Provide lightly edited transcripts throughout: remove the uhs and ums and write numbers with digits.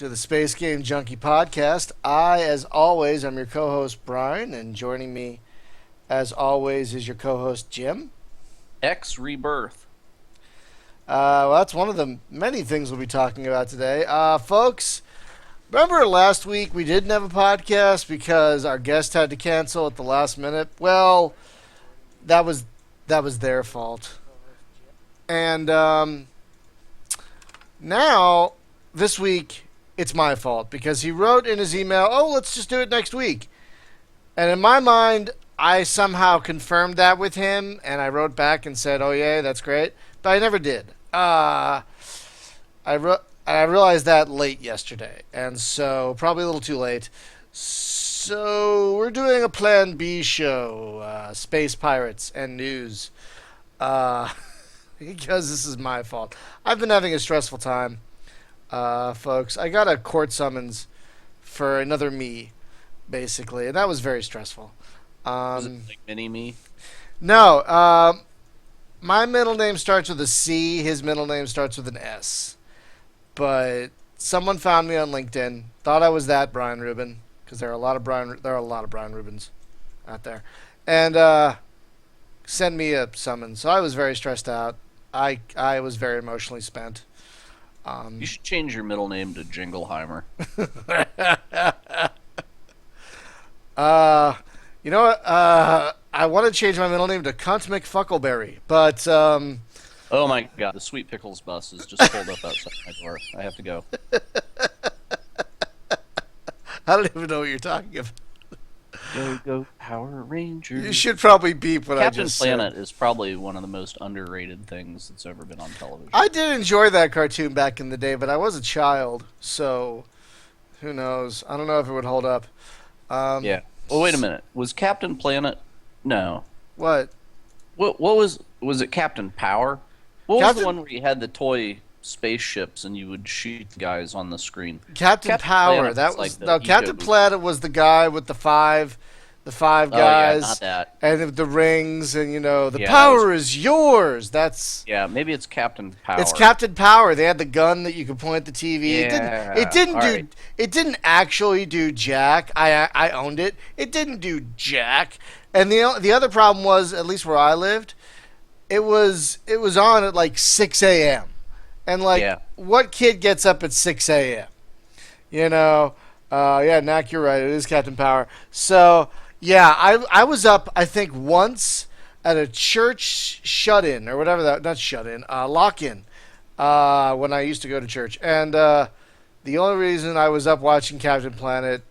to the Space Game Junkie podcast. I, as always, am your co-host Brian, and joining me, as always, is your co-host Jim. X Rebirth. Well, that's one of the many things we'll be talking about today. Folks, remember last week we didn't have a podcast because our guest had to cancel at the last minute? Well, that was their fault. And now, this week, it's my fault because he wrote in his email, "Oh, let's just do it next week." And in my mind, I somehow confirmed that with him, and I wrote back and said, "Oh, yeah, that's great." But I never did. I realized that late yesterday, and so probably a little too late. So we're doing a Plan B show, Space Pirates and News, because this is my fault. I've been having a stressful time, folks. I got a court summons for another me, basically, and that was very stressful. Was it like mini-me? No, my middle name starts with a C. His middle name starts with an S. But someone found me on LinkedIn, thought I was that Brian Rubin, because there are a lot of Brian Rubins out there, and sent me a summons. So I was very stressed out. I was very emotionally spent. You should change your middle name to Jingleheimer. You know what? I want to change my middle name to Cunt McFuckleberry, but Oh my god, the Sweet Pickles bus is just pulled up outside my door. I have to go. I don't even know what you're talking about. Go Power Rangers. You should probably beep what Captain I just Planet said. is probably one of the most underrated things that's ever been on television. I did enjoy that cartoon back in the day, but I was a child, so who knows? I don't know if it would hold up. Yeah. Well, wait a minute. Was Captain Planet? No. What? What was it? Captain Power? What was Captain- the one where you had the toy spaceships and you would shoot the guys on the screen? Captain Power. Planet That was was like the no. Captain ego Planet was the guy with the five Oh yeah, guys, not that. and the rings, and the Yeah, that power is yours. That's Yeah, maybe it's Captain Power. It's Captain Power. They had the gun that you could point at the TV. Yeah, It didn't all do. right. It didn't actually do jack. I owned it. It didn't do jack. And the other problem was, at least where I lived, it was on at like 6 a.m. And like, Yeah. what kid gets up at 6 a.m.? Yeah, Knack, you're right. It is Captain Power. So yeah, I was up, I think, once at a church shut-in or whatever that, not shut-in, lock-in, when I used to go to church. And the only reason I was up watching Captain Power,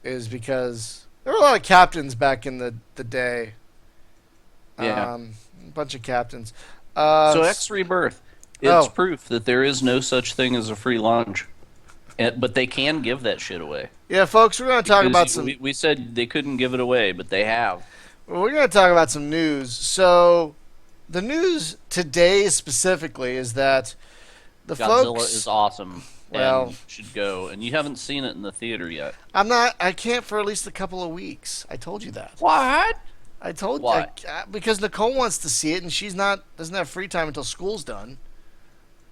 is because there were a lot of captains back in the day. Yeah. A bunch of captains. So X Rebirth, it's Oh. proof that there is no such thing as a free lunch. But they can give that shit away. Yeah, folks, we're going to talk Because about some. We said they couldn't give it away, but they have. Well, we're going to talk about some news. So, the news today specifically is that the Godzilla folks. is awesome. Well- And you should go. And you haven't seen it in the theater yet. I can't for at least a couple of weeks. I told you that. What? I told Why? because Nicole wants to see it and she's doesn't have free time until school's done.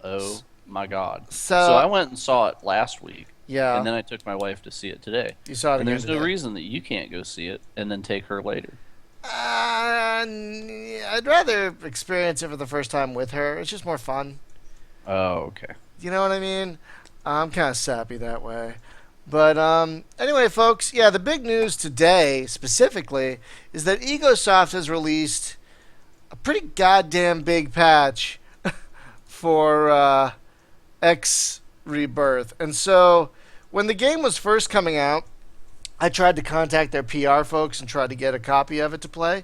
Oh my god. So- I went and saw it last week. Yeah. And then I took my wife to see it today. You saw it And again there's no today. reason that you can't go see it and then take her later. I'd rather experience it for the first time with her. It's just more fun. Oh, okay. You know what I mean? I'm kind of sappy that way. But anyway, folks, yeah, the big news today specifically is that EgoSoft has released a pretty goddamn big patch for X Rebirth. And so when the game was first coming out, I tried to contact their PR folks and tried to get a copy of it to play.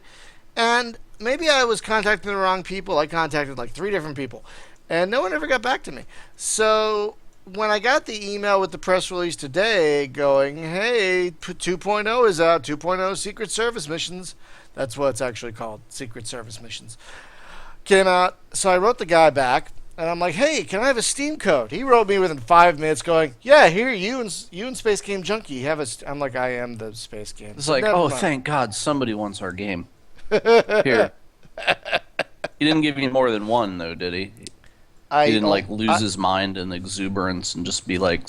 And maybe I was contacting the wrong people. I contacted like 3 different people. And no one ever got back to me. So when I got the email with the press release today going, hey, 2.0 is out, 2.0 Secret Service missions. That's what it's actually called, Secret Service missions. Came out. So I wrote the guy back. And I'm like, hey, can I have a Steam code? He wrote me within 5 minutes going, yeah, here, you and Space Game Junkie have a... I'm like, I am the Space Game. It's like, Never oh, mind. thank God somebody wants our game. Here. He didn't give you more than one, though, did he? He I, didn't like lose his mind in exuberance and just be like,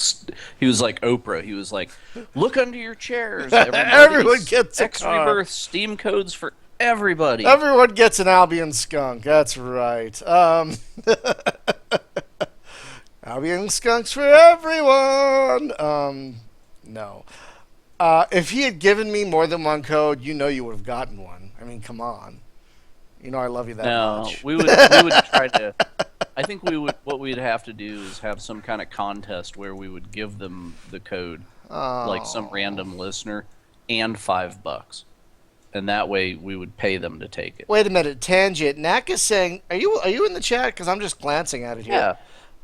he was like Oprah. He was like, look under your chairs, everybody. everyone gets a X car. Rebirth Steam codes for everybody. Everyone gets an Albion skunk. That's right. Albion skunks for everyone. No. If he had given me more than one code, you know you would have gotten one. I mean, come on. You know I love you that No, much. we would try to. I think we would. What we'd have to do is have some kind of contest where we would give them the code, like some Oh. random listener, and $5, and that way we would pay them to take it. Wait a minute, tangent. Knack is saying, are you in the chat? Because I'm just glancing at it here.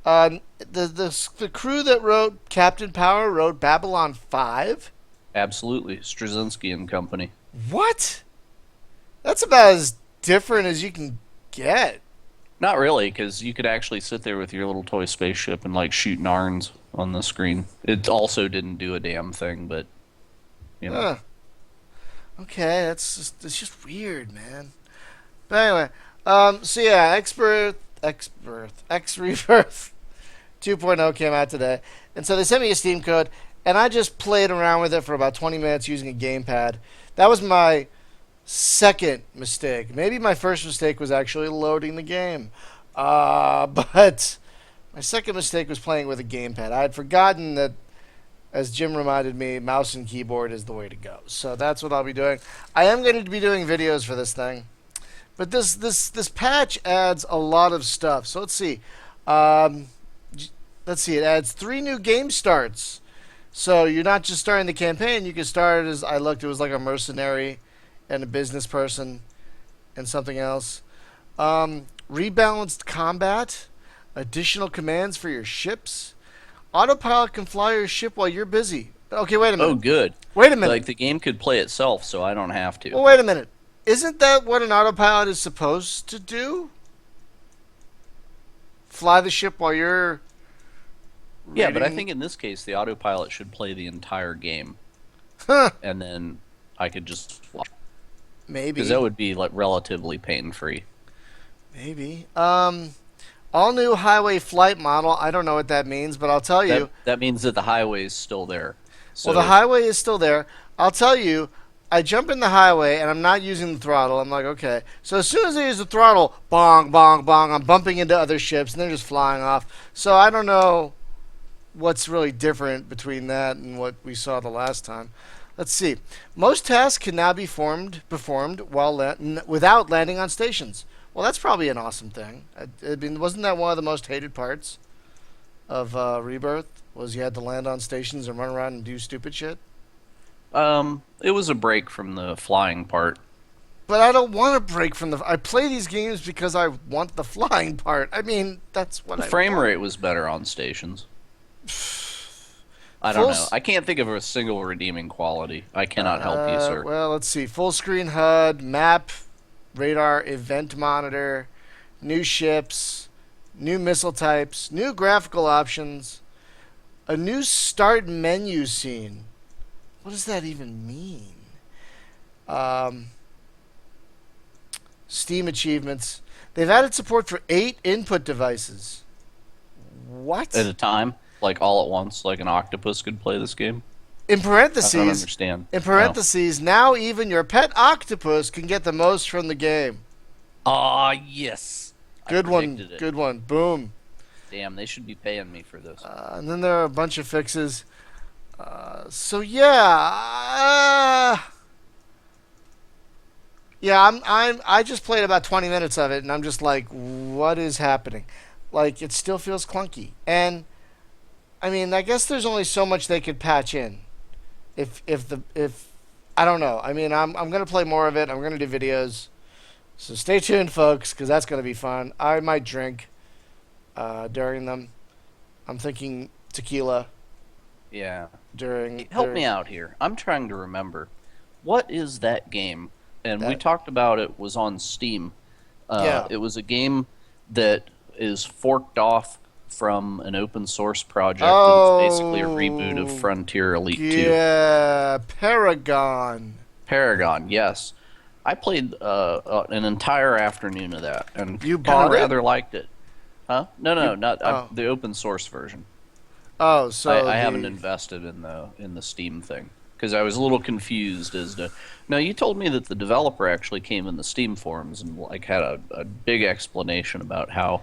Yeah, The crew that wrote Captain Power wrote Babylon 5. absolutely. Straczynski and Company. What? That's about as different as you can get. Not really, because you could actually sit there with your little toy spaceship and like shoot Narns on the screen. It also didn't do a damn thing, but you know. Huh. Okay, it's just weird, man. But anyway, so yeah, X Rebirth 2.0 came out today, and so they sent me a Steam code, and I just played around with it for about 20 minutes using a gamepad. That was my second mistake. Maybe my first mistake was actually loading the game, but my second mistake was playing with a gamepad. I had forgotten that, as Jim reminded me, mouse and keyboard is the way to go. So that's what I'll be doing. I am going to be doing videos for this thing. But this patch adds a lot of stuff. So let's see. Let's see. It adds 3 new game starts. So you're not just starting the campaign. You can start as I looked. It was like a mercenary and a business person and something else. Rebalanced combat. Additional commands for your ships. Autopilot can fly your ship while you're busy. Okay, wait a minute. Oh, good. Wait a minute. Like the game could play itself, so I don't have to. Well, wait a minute. Isn't that what an autopilot is supposed to do? Fly the ship while you're Yeah, but I reading- think in this case the autopilot should play the entire game, Huh. and then I could just fly. Maybe. Because that would be like relatively pain free. Maybe. All new highway flight model. I don't know what that means, but I'll tell you. That means that the highway is still there. So Well, the highway is still there. I'll tell you. I jump in the highway and I'm not using the throttle. I'm like, okay. So as soon as I use the throttle, bong, bong, bong, I'm bumping into other ships and they're just flying off. So I don't know what's really different between that and what we saw the last time. Let's see. Most tasks can now be performed while without landing on stations. Well, that's probably an awesome thing. I mean, wasn't that one of the most hated parts of Rebirth? Was you had to land on stations and run around and do stupid shit? it was a break from the flying part. But I don't want to break from the. I play these games because I want the flying part. I mean, that's what The I frame want. rate was better on stations. I don't Full know. I can't think of a single redeeming quality. I cannot help you, sir. Well, let's see. Full screen HUD, map, radar, event monitor, new ships, new missile types, new graphical options, a new start menu scene. What does that even mean? Steam achievements. They've added support for 8 input devices. What? At a time, like all at once, like an octopus could play this game. In I don't parentheses, understand. now even your pet octopus can get the most from the game. Ah, yes. I Good one. predicted it. Good one. Boom. Damn, they should be paying me for this. And then there are a bunch of fixes. So yeah, I just played about 20 minutes of it, and I'm just like, what is happening? Like, it still feels clunky, and I mean, I guess there's only so much they could patch in. If I don't know. I mean, I'm gonna play more of it. I'm gonna do videos. So stay tuned, folks, because that's gonna be fun. I might drink during them. I'm thinking tequila Yeah. during. Help me out here. I'm trying to remember. What is that game? And we That- talked about it was on Steam. Yeah. It was a game that is forked off from an open source project. And it's basically a reboot of Oh, Frontier Elite 2. Yeah, Paragon. Paragon, yes. I played an entire afternoon of that and You kind bought of it? rather liked it. Huh? No, You no, not oh the open source version. oh I so haven't the invested in the Steam thing because I was a little confused as to. Now you told me that the developer actually came in the Steam forums and like had a big explanation about how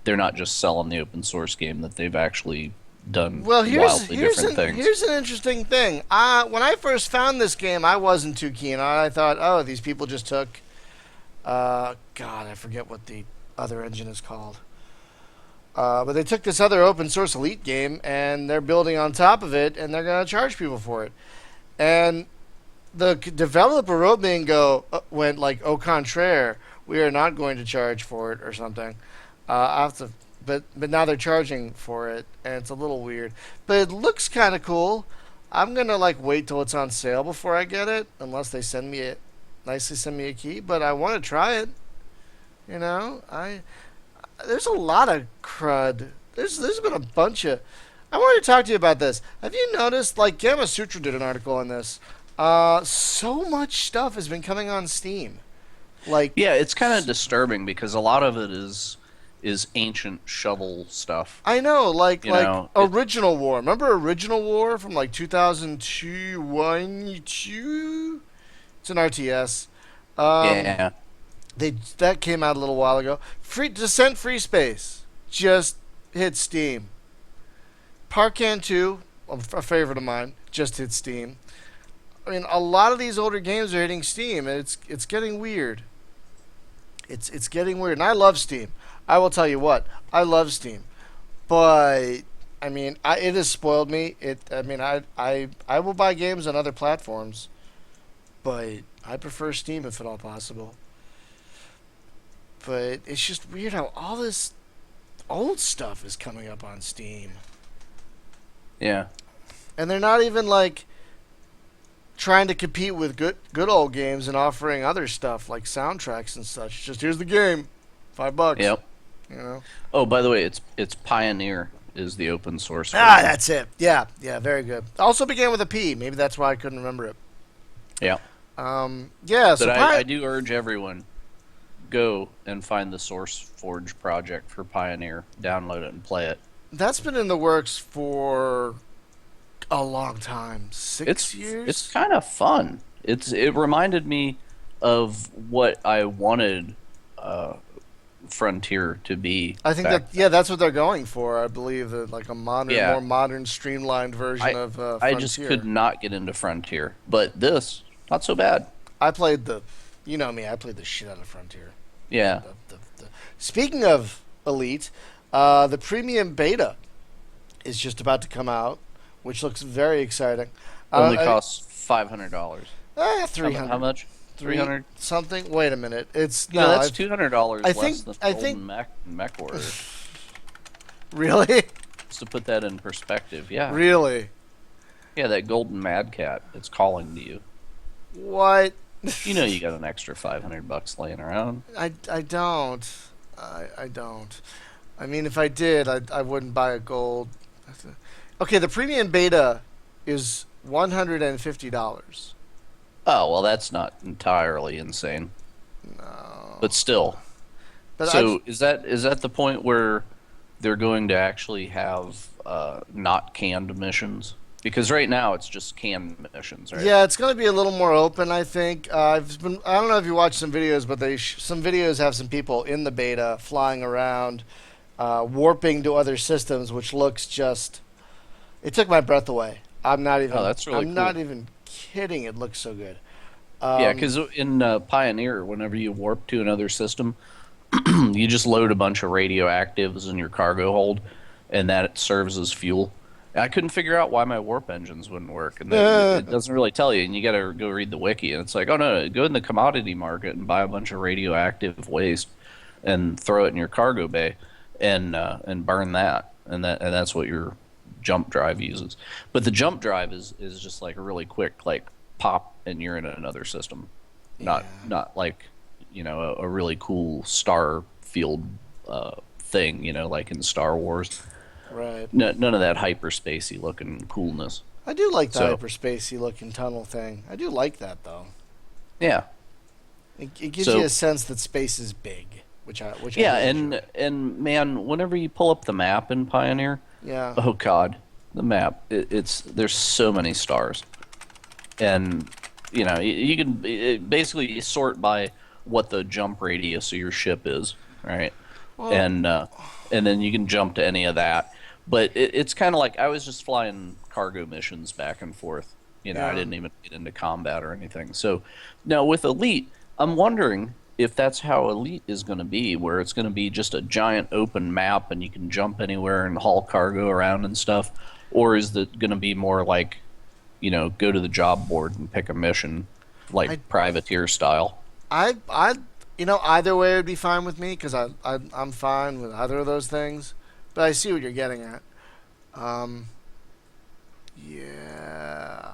they're not just selling the open source game, that they've actually done well wildly different things. here's an interesting thing. When I first found this game, I wasn't too keen on it. I thought, oh, these people just took God, I forget what the other engine is called. But they took this other open source Elite game and they're building on top of it, and they're going to charge people for it. And the developer wrote me and went like au contraire, we are not going to charge for it or something. I have to, but now they're charging for it, and it's a little weird. But it looks kind of cool. I'm gonna like wait till it's on sale before I get it, unless they send me a key. But I want to try it. You know, I there's a lot of crud. There's been a bunch of. I wanted to talk to you about this. Have you noticed? Like Gamma Sutra did an article on this. So much stuff has been coming on Steam. Like Yeah, it's kind of disturbing because a lot of it is ancient shovel stuff. I know, You know, Original War. Remember Original War from like 2002, 1, 2? It's an RTS. Um, yeah, that came out a little while ago. Free Descent Free Space just hit Steam. Parkan 2, a favorite of mine, just hit Steam. I mean, a lot of these older games are hitting Steam, and it's getting weird. It's getting weird, and I love Steam. I will tell you what, I love Steam, but I mean, it has spoiled me. I mean, I will buy games on other platforms, but I prefer Steam if at all possible. But it's just weird how all this old stuff is coming up on Steam, yeah. and they're not even like trying to compete with good old games and offering other stuff like soundtracks and such. Just here's the game, $5. Yep. You know. Oh, by the way, it's Pioneer is the open source Ah, version. that's it. Yeah, yeah, very good. Also began with a P. Maybe that's why I couldn't remember it. Yeah. Yeah. But So I do urge everyone, go and find the SourceForge project for Pioneer, download it and play it. that's been in the works for a long time. 6 years. It's kind of fun. It reminded me of what I wanted Frontier to be I think back that that's what they're going for. I believe that like a Yeah. more modern, streamlined version of I Frontier. just could not get into Frontier, but this not so bad. I played you know me, I played the shit out of Frontier. Yeah, Speaking of Elite, the premium beta is just about to come out, which looks very exciting. only costs $500. 300. How much? 300. Something. Wait a minute. It's You know, no. that's $200 I less think- than I the think- golden mech order. Really, Just to put that in perspective, yeah, really. yeah, that golden mad cat, it's calling to you. What? You know, you got an extra $500 laying around. I don't. I don't. I mean, if I did, I wouldn't buy a gold. Okay, the premium beta is $150. Oh well, that's not entirely insane, No. but still. But So is that the point where they're going to actually have not canned missions? Because right now it's just canned missions, right? yeah, it's going to be a little more open, I think. I don't know if you watched some videos, but some videos have some people in the beta flying around, warping to other systems, which looks just. It took my breath away. I'm not even. Oh, that's really I'm cool. not even kidding. It looks so good. Yeah, because in Pioneer, whenever you warp to another system, you just load a bunch of radioactives in your cargo hold, and that serves as fuel. I couldn't figure out why my warp engines wouldn't work, and it doesn't really tell you. And you got to go read the wiki, and it's like, oh no, go in the commodity market and buy a bunch of radioactive waste, and throw it in your cargo bay, and burn that, and that's what your jump drive uses. But the jump drive is just like a really quick like pop, and you're in another system, not like a really cool star field thing, like in Star Wars. Right. None of that hyperspacey looking coolness. I do like the So- hyperspacey looking tunnel thing. I do like that though. Yeah. It gives So- you a sense that space is big. which I Yeah, did enjoy. and man, whenever you pull up the map in Pioneer, Yeah, oh God, the map, it's there's so many stars, and you can basically you sort by what the jump radius of your ship is, right? well, And uh, and then you can jump to any of that. But it's kind of like I was just flying cargo missions back and forth. I yeah. didn't even get into combat or anything. So now with Elite, I'm wondering if that's how Elite is going to be, where it's going to be just a giant open map and you can jump anywhere and haul cargo around and stuff, or is it going to be more like, go to the job board and pick a mission, like I privateer style? I either way would be fine with me because I'm fine with either of those things. But I see what you're getting at. Um, yeah.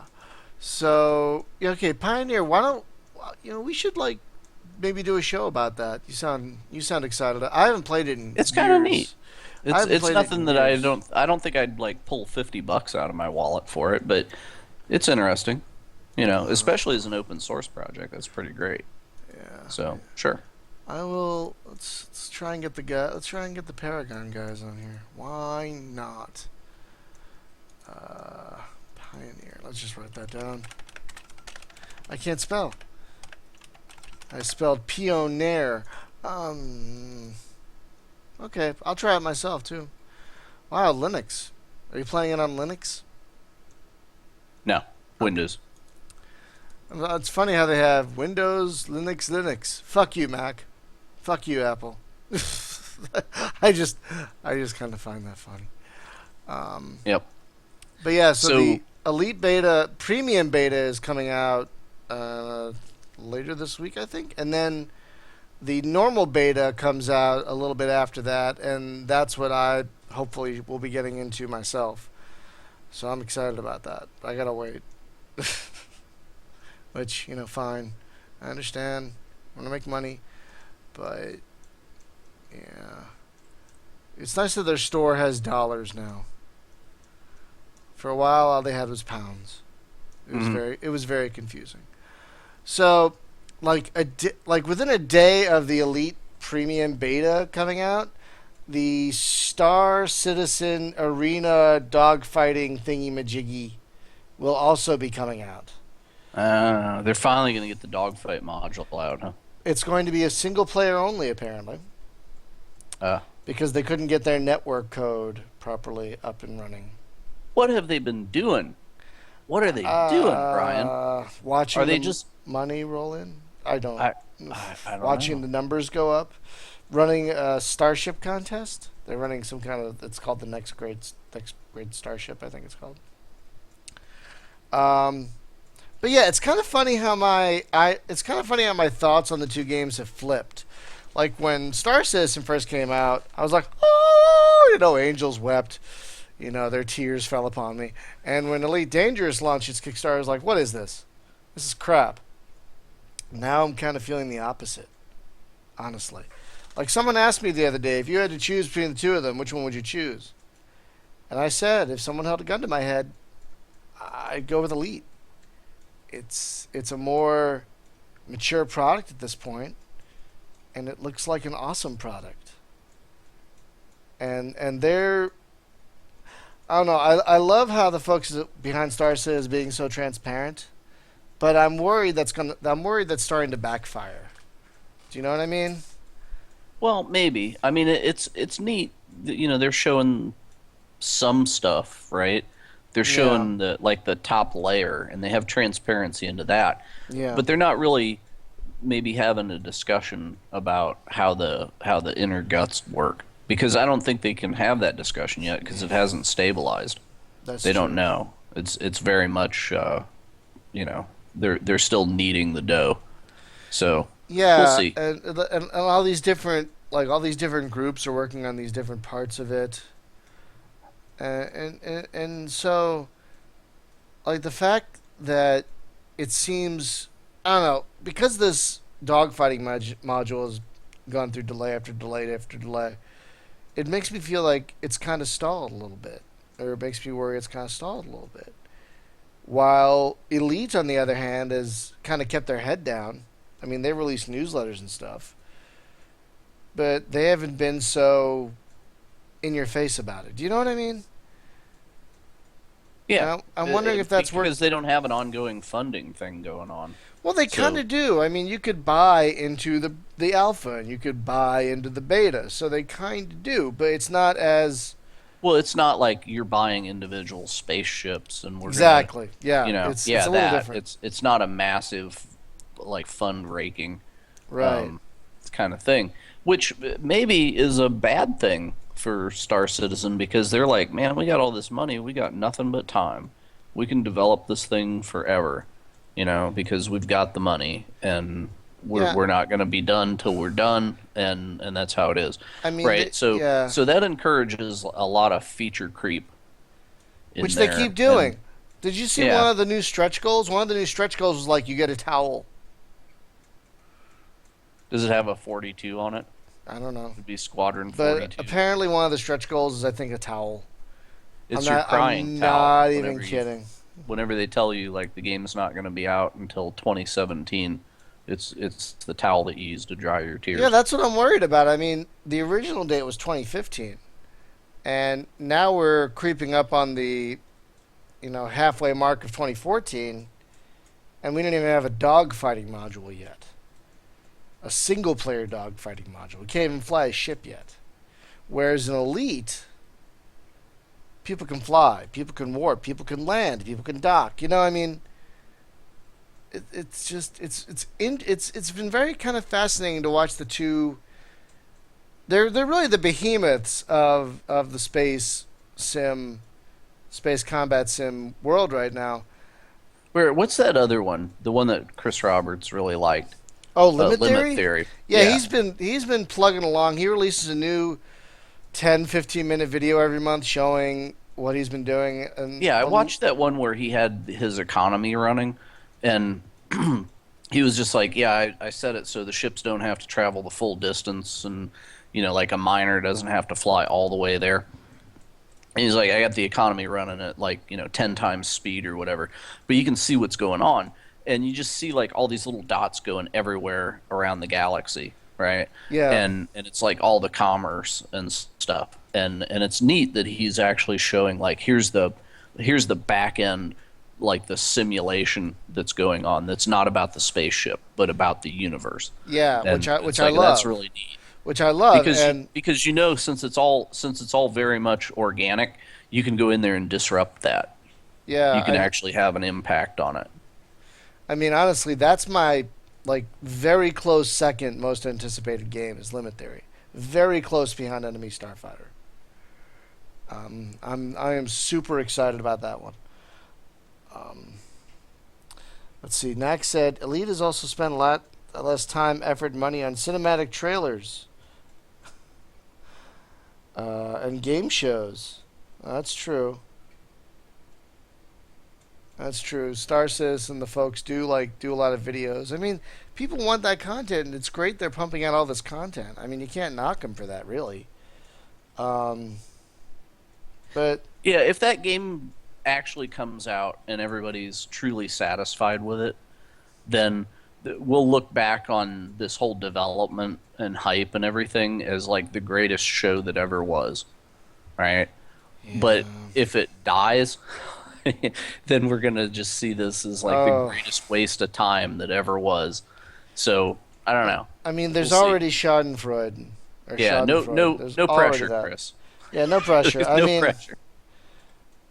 So yeah, okay, Pioneer. Why don't we should like maybe do a show about that? You sound excited. I haven't played it in It's kind of neat. years. I It's haven't it's played it in nothing that years. I don't think I'd like pull $50 out of my wallet for it, but it's interesting. Especially as an open source project. That's pretty great. Yeah. So, sure. I will. Let's try and get the guy. Let's try and get the Paragon guys on here. Why not? Pioneer. Let's just write that down. I can't spell. I spelled pioneer. Um. Okay, I'll try it myself too. Wow, Linux. Are you playing it on Linux? No, Okay. Windows. It's funny how they have Windows, Linux, Linux. Fuck you, Mac. Fuck you, Apple. I just, I just kind of find that funny. Um, Yep. but yeah, so So, the Elite Beta, Premium Beta is coming out later this week, I think, and then the normal beta comes out a little bit after that, and that's what I hopefully will be getting into myself. So I'm excited about that. I gotta wait. Which, fine. I understand. I want to make money, but yeah, it's nice that their store has dollars now. For a while, all they had was pounds. mhm. It was very confusing. So, like like within a day of the Elite Premium Beta coming out, the Star Citizen Arena dogfighting thingy majiggy will also be coming out. They're finally going to get the dogfight module out, huh? It's going to be a single player only, apparently, Uh, because they couldn't get their network code properly up and running. what have they been doing? What are they doing, Brian? Are Watching they the just money roll in. I don't. I I don't Watching know. the numbers go up. Running a Starship contest. They're running some kind of. It's called the Next Great Starship. I think it's called. Um, but yeah, it's kind of funny how my thoughts on the two games have flipped. Like when Star Citizen first came out, I was like, oh, angels wept. Their tears fell upon me. And when Elite Dangerous launched its Kickstarter, I was like, what is this? This is crap. Now I'm kind of feeling the opposite, honestly. Like someone asked me the other day, if you had to choose between the two of them, which one would you choose? And I said, if someone held a gun to my head, I'd go with Elite. It's a more mature product at this point, and it looks like an awesome product. And they're I don't know. I love how the folks behind Star Citizen is being so transparent, but I'm worried that's starting to backfire. Do you know what I mean? Well, maybe. I mean, it's neat. They're showing some stuff, right? They're Yeah, showing the top layer, and they have transparency into that, yeah, but they're not really maybe having a discussion about how the inner guts work because I don't think they can have that discussion yet because it hasn't stabilized. that's They don't true. know. It's very much they're still kneading the dough. So we'll Yeah, see. and all these different groups are working on these different parts of it, and so like the fact that it seems I don't know because this dogfighting module has gone through delay after delay after delay. It makes me feel like it's kind of stalled a little bit, or it makes me worry it's kind of stalled a little bit. While Elite, on the other hand, has kind of kept their head down. I mean, they release newsletters and stuff, but they haven't been so in your face about it. Do you know what I mean? Yeah, And I'm wondering if that's worth. because they don't have an ongoing funding thing going on. Well, they kind So, of do. I mean, you could buy into the alpha and you could buy into the beta, so they kind of do. But it's not as well, it's not like you're buying individual spaceships and we're gonna, exactly. Yeah, it's yeah, a little that different, it's not a massive like fund raking right? kind of thing, which maybe is a bad thing for Star Citizen because they're like, man, we got all this money, we got nothing but time, we can develop this thing forever, because we've got the money and Yeah, we're not going to be done till we're done, and that's how it is, I mean, right? So yeah, so that encourages a lot of feature creep in which they there, keep and doing. Did you see one yeah, of the new stretch goals? One of the new stretch goals was like you get a towel. does it have a 42 on it? I don't know, It'd be Squadron but 42. apparently one of the stretch goals is I think a towel. I'm It's your not. crying I'm towel not even kidding. whenever they tell you like the game's not going to be out until 2017. It's the towel that you use to dry your Yeah, tears. that's what I'm worried about. I mean, the original date was 2015, and now we're creeping up on the, halfway mark of 2014, and we don't even have a dogfighting module yet. A single player dogfighting module. We can't even fly a ship yet. Whereas in Elite, people can fly, people can warp, people can land, people can dock. I mean, it's just it's been very kind of fascinating to watch the two. They're really the behemoths of the space combat sim world right now. What's that other one? The one that Chris Roberts really liked. Oh, Limit Limit Theory. Theory. Yeah, Yeah. he's been plugging along. He releases a new 10, 15-minute video every month showing what he's been doing. And Yeah, I watched that one where he had his economy running, and he was just like, "Yeah, I set it so the ships don't have to travel the full distance, and like a miner doesn't have to fly all the way there." And he's like, "I got the economy running at like 10 times speed or whatever," but you can see what's going on, and you just see like all these little dots going everywhere around the galaxy, right? yeah, And it's like all the commerce and stuff, and it's neat that he's actually showing like here's the back end, like the simulation that's going on, that's not about the spaceship but about the universe, yeah, which and I it's which I like that's love, really neat which I love, because and since it's all very much organic, you can go in there and disrupt that. yeah, You can actually have an impact on it. I mean honestly, that's my like very close second most anticipated game is Limit Theory, very close behind Enemy Starfighter. I am super excited about that one. Um, let's see. Nax said Elite has also spent a lot less time, effort, money on cinematic trailers and game shows. That's true. That's true. Star Citizen, the folks do a lot of videos. I mean, people want that content, and it's great they're pumping out all this content. I mean, you can't knock them for that, really. Um, but Yeah, if that game actually comes out and everybody's truly satisfied with it, then we'll look back on this whole development and hype and everything as like the greatest show that ever was, right? yeah. But if it dies, then we're gonna just see this as like the Oh, greatest waste of time that ever was. So I don't know. I mean, We'll there's see. already Schadenfreude or Yeah, no, Schadenfreude. no, There's no already pressure, that. Chris. Yeah, no pressure. There's I no mean, pressure.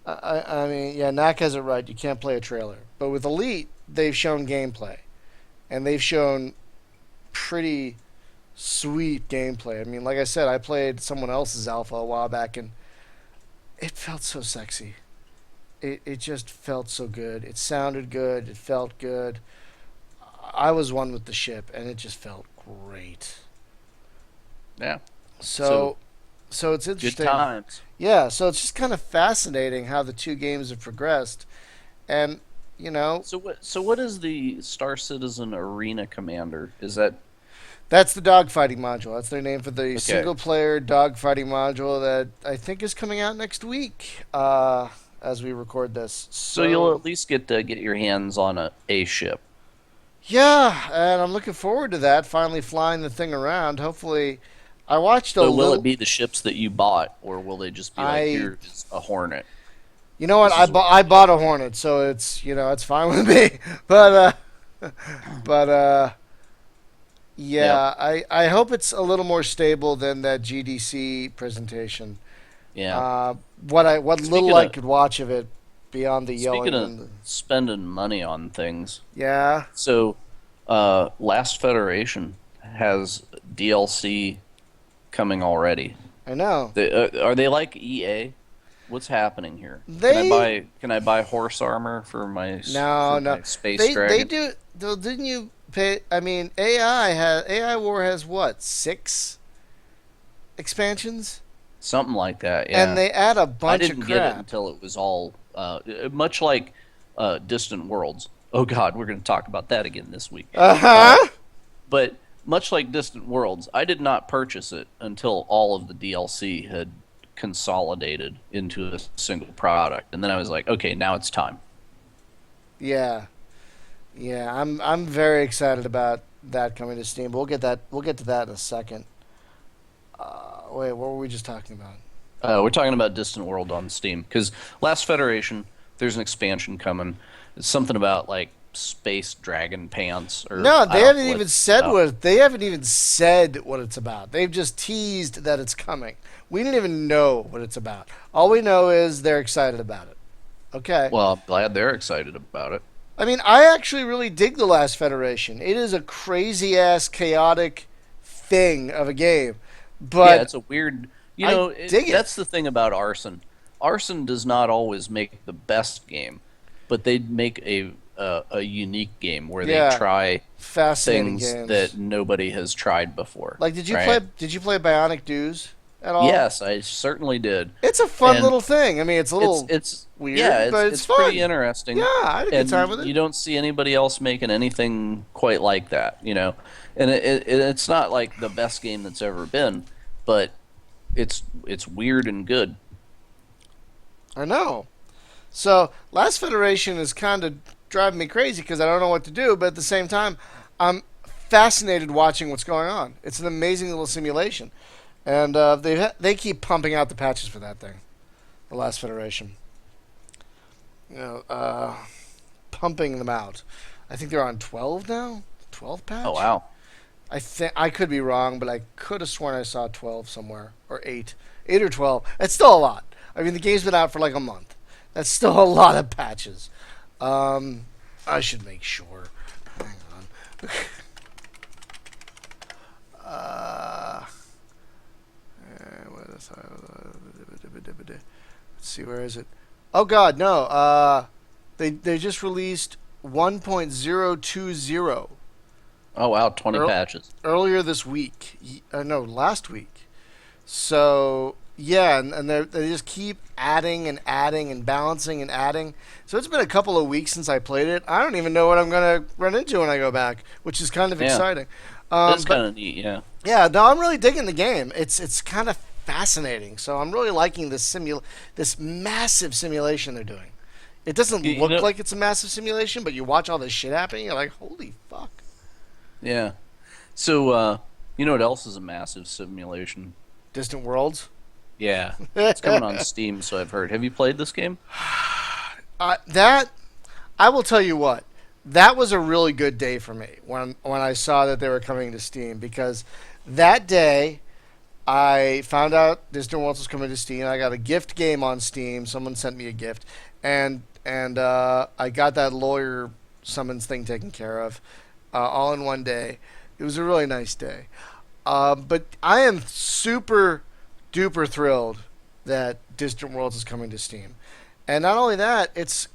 I mean, yeah, Knack has it right. You can't play a trailer. But with Elite, they've shown gameplay, and they've shown pretty sweet gameplay. I mean, like I said, I played someone else's alpha a while back, and it felt so sexy. It just felt so good. It sounded good. It felt good. I was one with the ship, and it just felt great. Yeah. So So, so it's good interesting. times. Yeah, so it's just kind of fascinating how the two games have progressed, and you know So what is the Star Citizen Arena Commander? Is that that's the dogfighting module. That's their name for the okay? single-player dogfighting module that I think is coming out next week, as we record this. So you'll So at least get to get your hands on a ship. yeah, and I'm looking forward to that. Finally flying the thing around. Hopefully, I watched a So will it little. be the ships that you bought, or will they just be like, I, here's a Hornet? you know what? This is what I you bought a get. Hornet, so it's fine with me. But but Yep. yeah, I hope it's a little more stable than that GDC presentation. Yeah. Uh, what little Speaking I of could watch of it beyond the speaking yelling of and the, spending money on things, yeah, so Last Federation has DLC coming already. I know. Are they like EA? What's happening here? They Can I buy horse armor for no, no. space They dragon? do. Didn't you pay? I mean, AI War has what, 6 expansions, Something like that, and yeah. they add a I bunch of didn't get it crap. until it was all much like Distant Worlds. Oh God, we're going to talk about that again this week. Uh Uh, huh. but much like Distant Worlds, I did not purchase it until all of the DLC had consolidated into a single product, and then I was like, okay, now it's time. Yeah, yeah. I'm very excited about that coming to Steam. But we'll get that. We'll get to that in a second. Wait, what were we just talking about? We're talking about Distant World on Steam because Last Federation, there's an expansion coming. It's something about like space dragon pants, or No, I they don't know haven't what even it's said about. what they haven't even said what it's about. They've just teased that it's coming. We didn't even know what it's about. All we know is they're excited about it. Okay. Well, I'm glad they're excited about it. I mean, I actually really dig the Last Federation. It is a crazy ass chaotic thing of a game, Yeah, but it's a weird. I dig it. That's the thing about Arson. Arson does not always make the best game, but they make a unique game where they Yeah, try fascinating things games. that nobody has tried before, Like, right? Did you play Bionic Dues at all? Yes, I certainly did. It's a fun And little thing. I mean, it's a little it's yeah, weird, but it's it's pretty fun. Yeah, interesting, I had a good and time with it. you don't see anybody else making anything quite like that, you know. And it's not like the best game that's ever been, but it's weird and good. I know. So, Last Federation is kind of driving me crazy because I don't know what to do, but at the same time, I'm fascinated watching what's going on. It's an amazing little simulation, and they keep pumping out the patches for that thing, the Last Federation. You know, pumping them out. I think they're on 12 now. 12 Oh patch. wow. I think I could be wrong, but I could have sworn I saw 12 somewhere or 8 or 12. That's still a lot. I mean, the game's been out for like a month. That's still a lot of patches. I should make sure. Hang on. uh, let's see, where is it? Oh God, no. They just released 1.020 Oh wow, 20 ear- patches. earlier this week. No, last week. So yeah, and they just keep adding and adding and balancing and adding. So it's been a couple of weeks since I played it. I don't even know what I'm gonna run into when I go back, which is kind of Yeah, exciting. that's But kind of neat. Yeah. yeah, no, I'm really digging the game. It's kind of fascinating. So I'm really liking this massive simulation they're doing. It doesn't You look know, like it's a massive simulation, but you watch all this shit happening, you're like, holy fuck. yeah. So you know what else is a massive simulation? Distant Worlds. Yeah. It's coming on Steam, so I've heard. Have you played this game? That I will tell you what. That was a really good day for me when I saw that they were coming to Steam because that day I found out Distant Worlds was coming to Steam. I got a gift game on Steam. Someone sent me a gift, and I got that lawyer summons thing taken care of, all in one day. It was a really nice day. But I am super duper thrilled that Distant Worlds is coming to Steam, and not only that, it's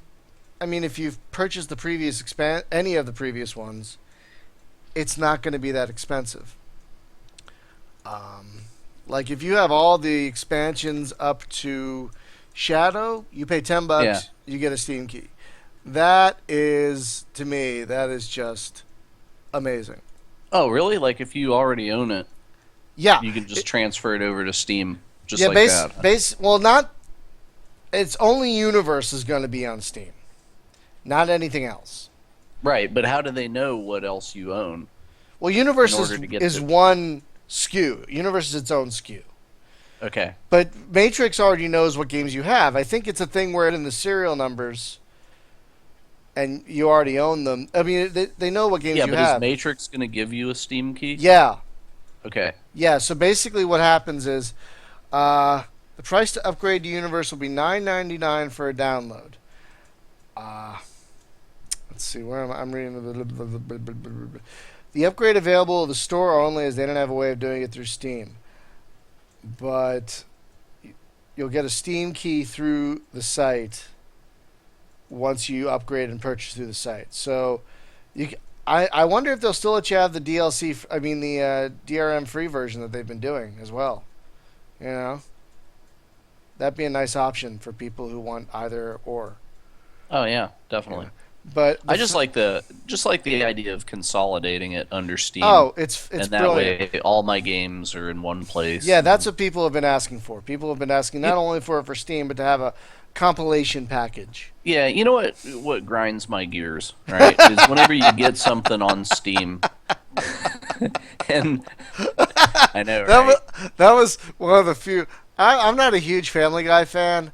I mean, if you've purchased the any of the previous ones, it's not going to be that expensive. Um, like if you have all the expansions up to Shadow, you pay 10 Yeah. bucks, you get a Steam key. That is to me, that is just amazing. Oh, really? Like if you already own it, Yeah, you can just it, transfer it over to Steam just yeah. like that. Huh? Well, not. It's only Universe is going to be on Steam, not anything else. Right, but how do they know what else you own Well, in Universe order to get is the one SKU. Universe is its own SKU. Okay. But Matrix already knows what games you have. I think it's a thing where in the serial numbers, and you already own them. I mean, they know what games Yeah, you but is have. Matrix going to give you a Steam key? Yeah, Okay. yeah. So basically, what happens is, the price to upgrade to Universe will be $9.99 for a download. Uh, let's see where am I? I'm reading. The upgrade available at the store only, as they don't have a way of doing it through Steam. But you'll get a Steam key through the site once you upgrade and purchase through the site. So, I wonder if they'll still let you have the DLC. I mean, the DRM free version that they've been doing as well. You know, that'd be a nice option for people who want either or. Oh yeah, definitely. Yeah. But I just like the idea of consolidating it under Steam. oh, it's And that brilliant. way all my games are in one place. Yeah, that's what people have been asking for. People have been asking not only for it for Steam, but to have a compilation package. Yeah, you know what grinds my gears, right? Is whenever you get something on Steam, and I know, That right? that was one of the few. I'm not a huge Family Guy fan,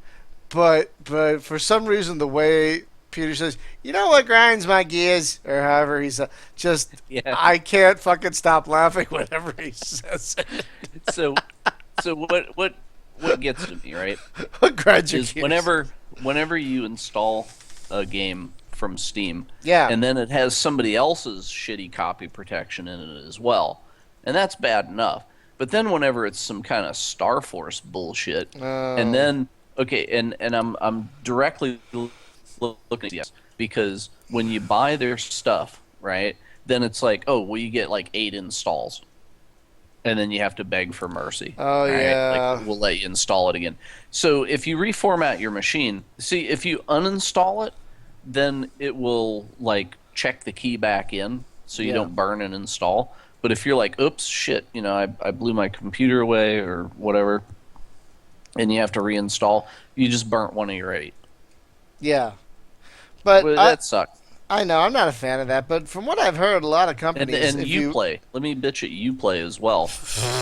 but for some reason the way Peter says, you know what grinds my gears, or however he said, just Yeah. I can't fucking stop laughing whenever he says it. So, so what gets to me, right? What grinds your Is gears? whenever you install a game from Steam, Yeah. and then it has somebody else's shitty copy protection in it as well, and that's bad enough. But then whenever it's some kind of Star Force bullshit, and then okay, and I'm directly looking at this because when you buy their stuff, right, then it's like, oh, well, you get like 8 installs, and then you have to beg for mercy. Oh, right? yeah. Like, we'll let you install it again. So if you reformat your machine, see, if you uninstall it, then it will like check the key back in, so you Yeah. don't burn and install. But if you're like, oops, shit, you know, I blew my computer away or whatever, and you have to reinstall, you just burnt one of your 8. Yeah. But Well, that sucks. I know I'm not a fan of that. But from what I've heard, a lot of And companies, if you Uplay. Let me bitch at Uplay as well,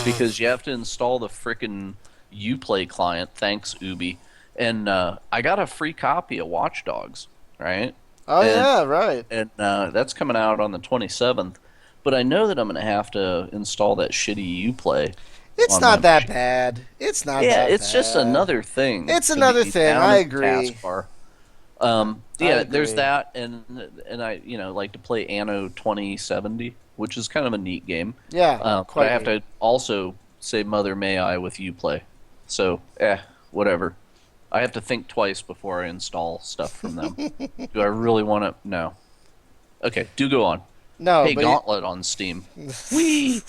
because you have to install the frickin' Uplay client. Thanks, Ubi. And I got a free copy of Watch Dogs, right? oh And yeah, right. and that's coming out on the 27th. But I know that I'm gonna have to install that shitty Uplay It's on my not that machine. bad. It's not Yeah, that it's just bad. another thing. It's to another be thing. down I in the agree. taskbar. I Yeah, there's agree. that, and I like to play Anno 2070, which is kind of a neat game. Yeah, But quite I have neat. to also say Mother May I with Uplay. So, whatever. I have to think twice before I install stuff from them. Do I really want to? No. Okay, do go on. No, Hey, but Gauntlet on Steam. Whee!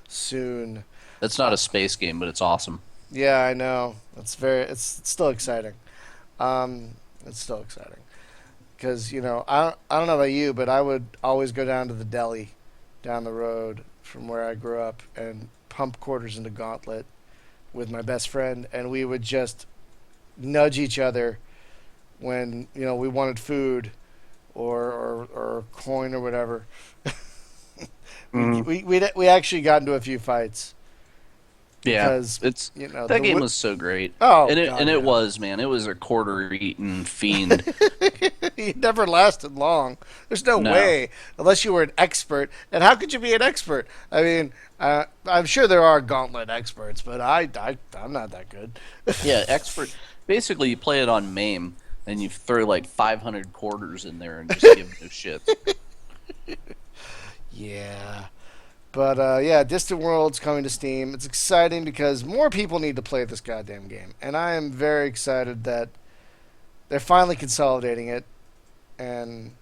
soon. That's not a space game, but it's awesome. Yeah, I know. It's still exciting. It's still exciting because I don't know about you, but I would always go down to the deli down the road from where I grew up and pump quarters into Gauntlet with my best friend, and we would just nudge each other when we wanted food or a coin or whatever. We actually got into a few fights Yeah, because it's the that game wi- was so great. oh And god, it yeah. was, man. It was a quarter-eaten fiend. It never lasted long. There's no No. way, unless you were an expert. And how could you be an expert? I mean, I'm sure there are Gauntlet experts, but I'm not that good. Yeah, expert. Basically, you play it on MAME, and you throw like 500 quarters in there and just give no shit. Yeah. But yeah, Distant World's coming to Steam. It's exciting because more people need to play this goddamn game, and I am very excited that they're finally consolidating it. And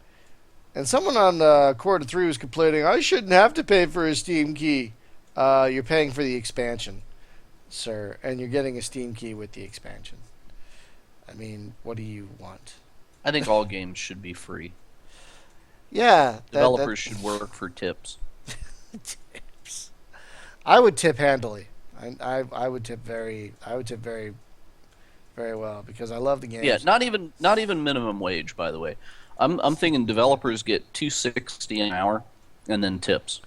someone on Quarter 3 was complaining, I shouldn't have to pay for a Steam key. You're paying for the expansion, sir, and you're getting a Steam key with the expansion. I mean, what do you want? I think all games should be free. Yeah, Developers should work for tips. tips. I would tip handily. I would tip very very well because I love the games. Yeah, not even minimum wage, by the way. I'm thinking developers get $2.60 an hour, and then tips.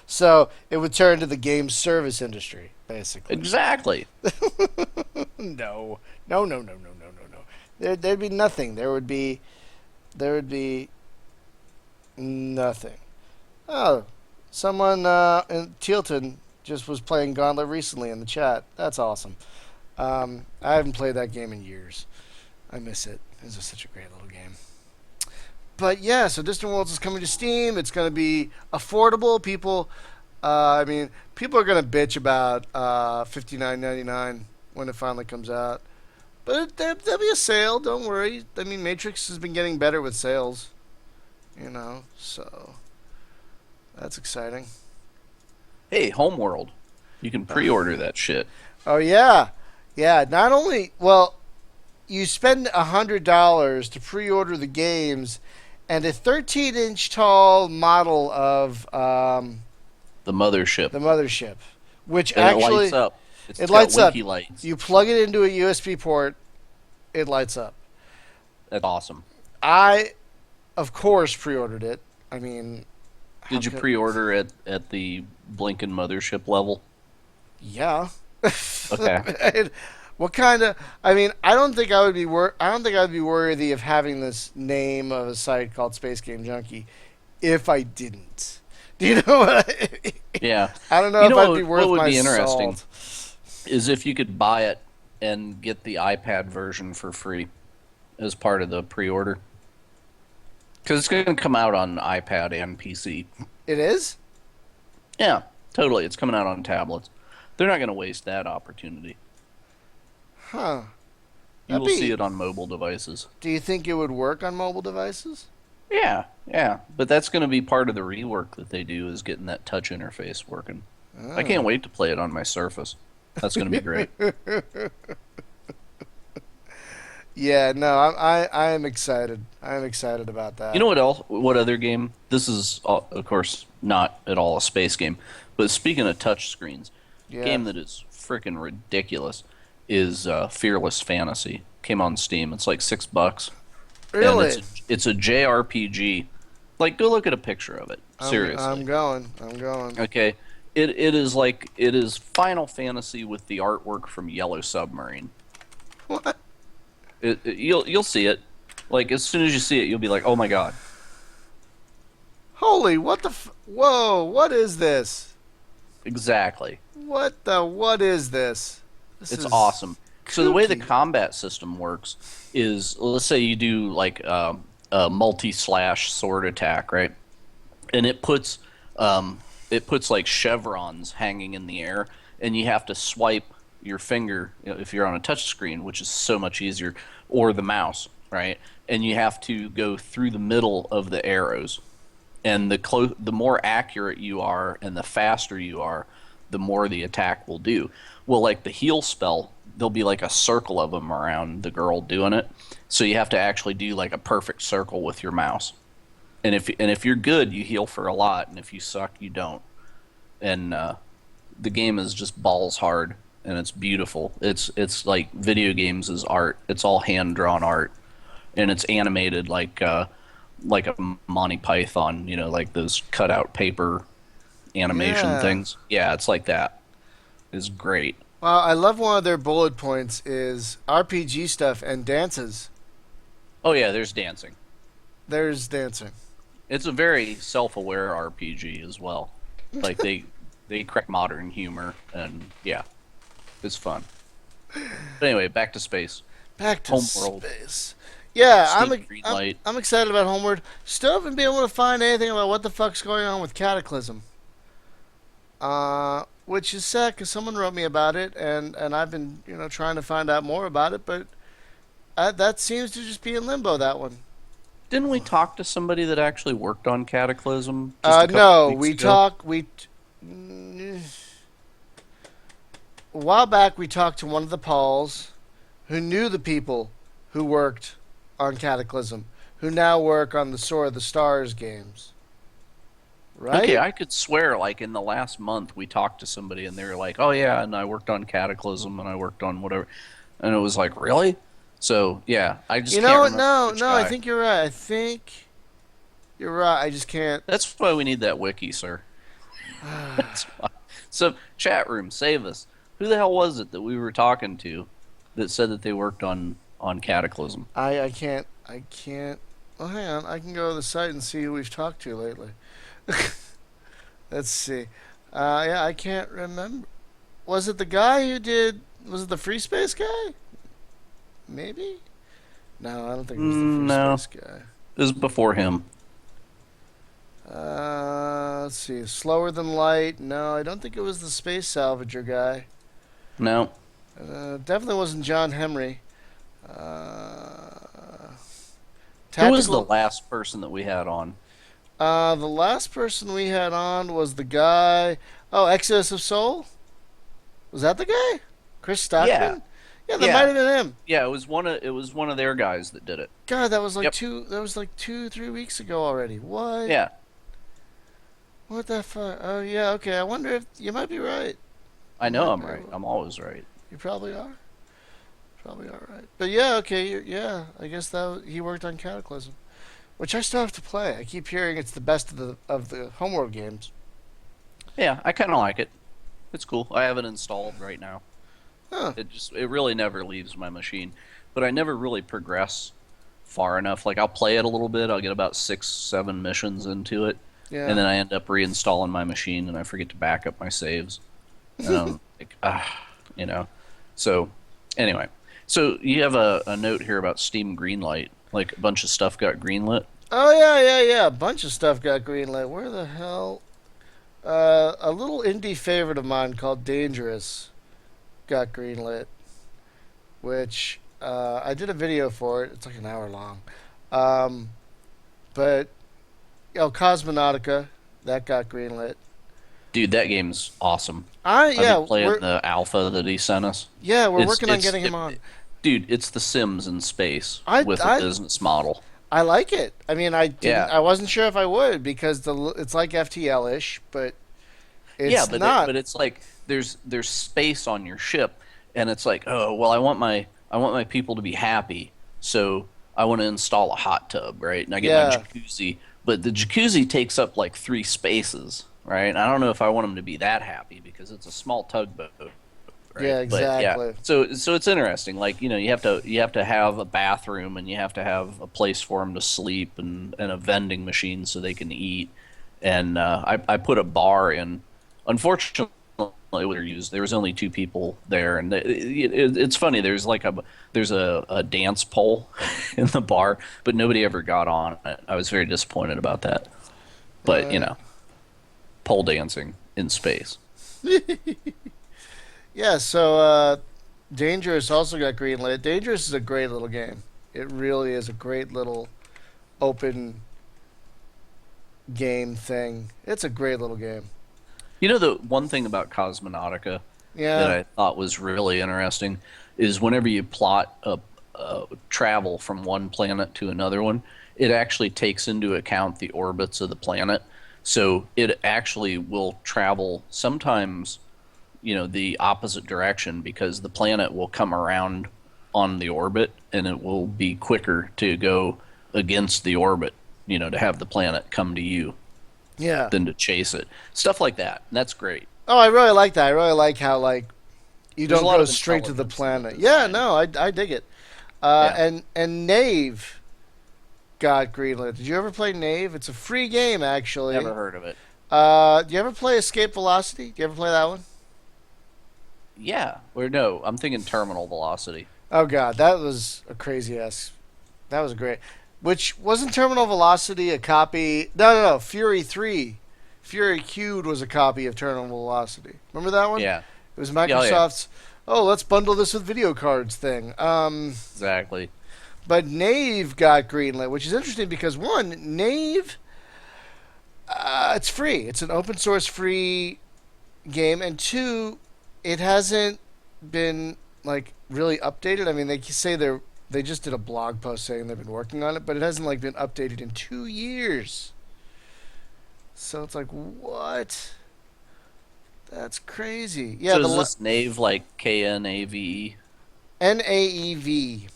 So it would turn to the game service industry, basically. Exactly. No, no, no, no, no, no, no, no. There'd be nothing. There would be nothing. Oh, someone in Tealton just was playing Gauntlet recently in the chat. That's awesome. I haven't played that game in years. I miss it. It's just such a great little game. But yeah, so Distant Worlds is coming to Steam. It's going to be affordable. I mean, people are going to bitch about $59.99 when it finally comes out. But there'll be a sale. Don't worry. I mean, Matrix has been getting better with sales. So that's exciting. Hey, Homeworld. You can pre-order that shit. Oh yeah, yeah. Not only you spend $100 to pre-order the games, and a 13-inch tall model of The mothership. the mothership, which And actually it lights up. it Got lights up. winky lights. You plug it into a USB port, it lights up. That's awesome. I, of course, pre-ordered it. I mean, how Did you could- pre-order it at the Blinken mothership level? Yeah. Okay. What kind of? I mean, I don't think I would be I don't think I would be worthy of having this name of a site called Space Game Junkie if I didn't. Do you know what? Yeah. I don't know You if know I'd what- be worth what would my be interesting? salt. Is if you could buy it and get the iPad version for free as part of the pre-order. Because it's going to come out on iPad and PC. It is? Yeah, totally. It's coming out on tablets. They're not going to waste that opportunity. Huh. You will see it on mobile devices. Do you think it would work on mobile devices? Yeah, yeah. But that's going to be part of the rework that they do is getting that touch interface working. I can't wait to play it on my Surface. That's going to be great. Yeah, no, I am excited. I am excited about that. You know what else? What other game? This is, of course, not at all a space game. But speaking of touch screens, Yeah. a game that is freaking ridiculous is Fearless Fantasy. Came on Steam. It's like $6. Really? And it's a JRPG. Like, go look at a picture of it. Seriously. I'm going. I'm going. Okay. It is Final Fantasy with the artwork from Yellow Submarine. What? You'll see it. Like, as soon as you see it, you'll be like, oh my god. Holy, whoa, what is this? Exactly. What is this? This It's is awesome. So the way the kooky. combat system works is, let's say you do like a multi-slash sword attack, right? And it puts like chevrons hanging in the air, and you have to swipe your finger if you're on a touch screen, which is so much easier, or the mouse, right? And you have to go through the middle of the arrows. And the more accurate you are and the faster you are, the more the attack will do. Well, like the heal spell, there'll be like a circle of them around the girl doing it. So you have to actually do like a perfect circle with your mouse. And if you're good, you heal for a lot, and if you suck, you don't. And the game is just balls hard, and it's beautiful. It's like video games is art. It's all hand drawn art, and it's animated like a Monty Python, like those cutout paper animation Yeah. things. Yeah, it's like that. It's great. Well, I love one of their bullet points is RPG stuff and dances. Oh yeah, there's dancing. There's dancing. It's a very self-aware RPG as well. Like they crack modern humor, and yeah, it's fun. But anyway, back to space. Back to Homeworld. space. Yeah, Steam Greenlight. I'm excited about Homeward. Still haven't been able to find anything about what the fuck's going on with Cataclysm. Which is sad because someone wrote me about it, and I've been trying to find out more about it, but that seems to just be in limbo. That one. Didn't we talk to somebody that actually worked on Cataclysm? Just a couple No, weeks we ago? talked. A while back, we talked to one of the Pauls who knew the people who worked on Cataclysm, who now work on the Sword of the Stars games. Right? Okay, I could swear, like, in the last month, we talked to somebody, and they were like, oh, yeah, and I worked on Cataclysm, and I worked on whatever. And it was like, really? So, yeah, I just you can't know what? remember which No, I guy. think you're right. You're right. I just can't. That's why we need that wiki, sir. That's why. So, chat room, save us. Who the hell was it that we were talking to that said that they worked on Cataclysm? I can't. I can't. Oh, hang on. I can go to the site and see who we've talked to lately. Let's see. Yeah, I can't remember. Was it the guy who did? Was it the Free Space guy? Maybe. No, I don't think it was the Free No, Space guy. it was before him. Let's see. Slower than light. No, I don't think it was the Space Salvager guy. No, Definitely wasn't John Henry. Uh, who was the Tactical. last person that we had on? The last person we had on was the guy. Oh, Exodus of Soul. Was that the guy? Chris Yeah, Stockman. Yeah, that might yeah, have been him. yeah. It was one of their guys that did it. God, that was like Yep. two. That was like 3 weeks ago already. What? Yeah, What the fuck? Oh yeah. Okay. I wonder if you might be right. I You know might I'm be. right. I'm always right. You probably are. Probably all right. But yeah. Okay. Yeah. I guess he worked on Cataclysm, which I still have to play. I keep hearing it's the best of the homeworld games. Yeah, I kind of like it. It's cool. I have it installed right now. Huh. It really never leaves my machine, but I never really progress far enough. Like I'll play it a little bit. I'll get about 6, 7 missions into it, and Yeah. then I end up reinstalling my machine, and I forget to back up my saves. And I'm like, you know. So anyway, so you have a note here about Steam Greenlight. Like a bunch of stuff got greenlit. Oh yeah, yeah, yeah. A bunch of stuff got greenlit. Where the hell? A little indie favorite of mine called Dangerous got greenlit, which I did a video for it. It's like an hour long. Um, but Cosmonautica that got greenlit. Dude, that game's awesome. I I've yeah been playing we're the alpha that he sent us. yeah we're It's working on it's getting him on. dude, it's The Sims in space I with a I business model. I like it. I mean, Yeah, I wasn't sure if I would because it's like FTL ish, but yeah, it's not. but it's like there's space on your ship, and it's like, oh well, I want my people to be happy, so I want to install a hot tub, right? And I get my Yeah, jacuzzi, but the jacuzzi takes up like 3 spaces, right? I don't know if I want them to be that happy because it's a small tugboat, right? yeah, But yeah, exactly. so it's interesting. Like you have to have a bathroom and you have to have a place for them to sleep and a vending machine so they can eat. And I put a bar in. Unfortunately, there was only 2 people there, and it's funny. There's a dance pole in the bar, but nobody ever got on it. I was very disappointed about that. But Uh, pole dancing in space. yeah, so Dangerous also got greenlit. Dangerous is a great little game. It really is a great little open game thing. It's a great little game. You know, the one thing about Cosmonautica that Yeah, I thought was really interesting is whenever you plot a travel from one planet to another one, it actually takes into account the orbits of the planet. So it actually will travel sometimes, the opposite direction because the planet will come around on the orbit and it will be quicker to go against the orbit, to have the planet come to you yeah. than to chase it. Stuff like that. And that's great. Oh, I really like that. I really like how like you There's don't a lot go of straight to the intelligence in the planet. Yeah, design. no, I dig it. Yeah. And Knave got greenlit. Did you ever play Knave? It's a free game actually. Never heard of it. Do you ever play Escape Velocity? Do you ever play that one? Yeah. Or no, I'm thinking terminal velocity. Oh god, that was a crazy ass. That was great. Which wasn't Terminal Velocity a copy? No, no, no. Fury 3. Fury Q'd was a copy of Terminal Velocity. Remember that one? Yeah. It was Yeah, oh, yeah. Microsoft's. Oh, let's bundle this with video cards thing. Exactly. But Knave got greenlit, which is interesting because one, Knave, it's free. It's an open source free game, and two, it hasn't been like really updated. I mean, they say they just did a blog post saying they've been working on it, but it hasn't like been updated in 2 years. So it's like what? That's crazy. Yeah, So the is this Nave like KNAVE? Naev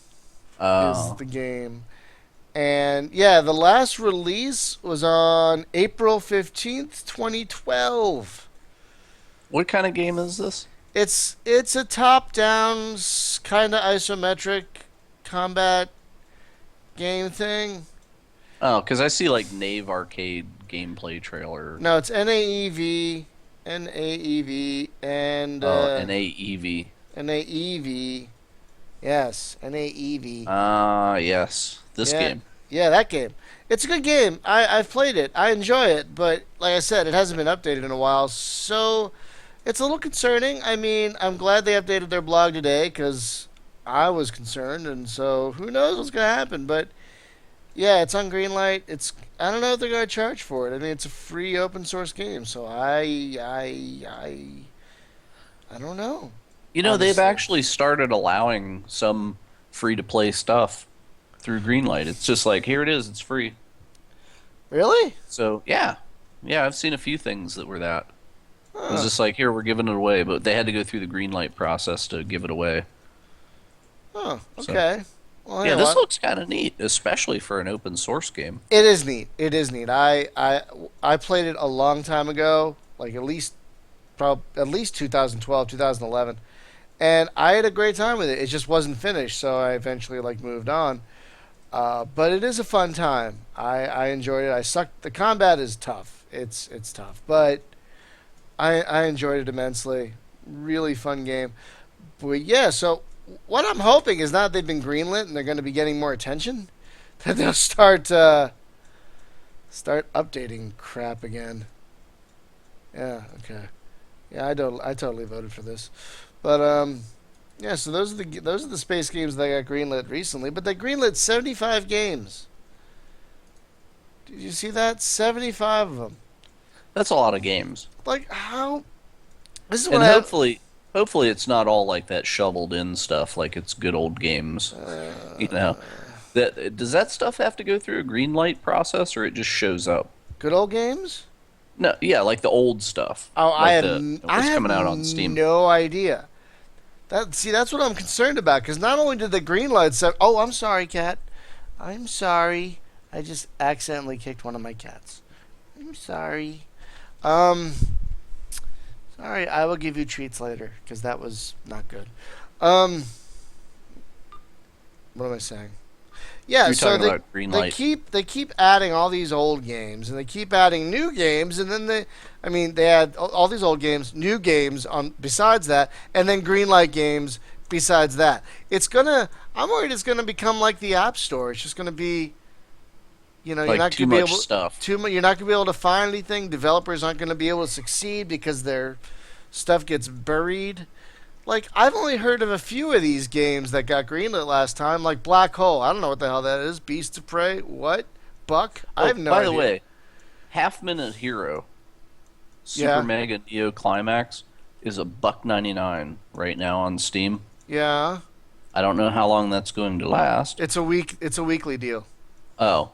is Oh, the game, And yeah, the last release was on April 15th, 2012. What kind of game is this? It's a top-down kind of isometric combat game thing. Oh, because I see like Nave Arcade gameplay trailer. No, it's NAEV, NAEV, and NAEV. NAEV. Yes, NAEV. Ah, yes. This Yeah, game. yeah, that game. It's a good game. I've played it. I enjoy it, but like I said, it hasn't been updated in a while, so it's a little concerning. I mean, I'm glad they updated their blog today because I was concerned, and so who knows what's gonna happen. But yeah, it's on Greenlight. It's I don't know if they're gonna charge for it. I mean, it's a free open source game, so I don't know. You know, they've Honestly, actually started allowing some free to play stuff through Greenlight. It's just like, here it is, it's free. really? So, yeah. Yeah, I've seen a few things that were that. It was Huh. just like, here, we're giving it away, but they had to go through the Greenlight process to give it away. Oh, So, okay. Well, yeah, hey, this what? looks kind of neat, especially for an open source game. It is neat. It is neat. I played it a long time ago, like at least 2012, 2011, and I had a great time with it. It just wasn't finished, so I eventually like moved on. But it is a fun time. I enjoyed it. I sucked. The combat is tough. It's tough, but I enjoyed it immensely. Really fun game. But yeah, so what I'm hoping is not they've been greenlit and they're going to be getting more attention. That they'll start updating crap again. Yeah, okay. Yeah, I totally voted for this. But yeah, so those are the space games that got greenlit recently, but they greenlit 75 games. Did you see that? 75 of them. That's a lot of games. Like how this is what And I hopefully it's not all like that shoveled in stuff, like it's good old games. You know, that does that stuff have to go through a green light process, or it just shows up? good old games? No, yeah, like the old stuff, Oh, like the I what's have coming out on Steam. no idea. That's what I'm concerned about because not only did the greenlight say, "Oh, I'm sorry, cat. I'm sorry. I just accidentally kicked one of my cats. I'm sorry. Um, sorry. I will give you treats later because that was not good. Um, what am I saying? Yeah, You're so talking about green light. they keep adding all these old games and they keep adding new games and then they add all these old games, new games on besides that, and then greenlight games besides that. I'm worried it's gonna become like the App Store. It's just gonna be you're Like not too gonna be much able stuff. you're not gonna be able to find anything. Developers aren't gonna be able to succeed because their stuff gets buried. Like I've only heard of a few of these games that got greenlit last time, like Black Hole. I don't know what the hell that is. Beast of Prey. What? Buck? I Oh, have no by the idea. way, Half Minute Hero, Super Yeah. Mega Neo Climax is a buck 99 right now on Steam. Yeah. I don't know how long that's going to last. It's a weekly deal. Oh,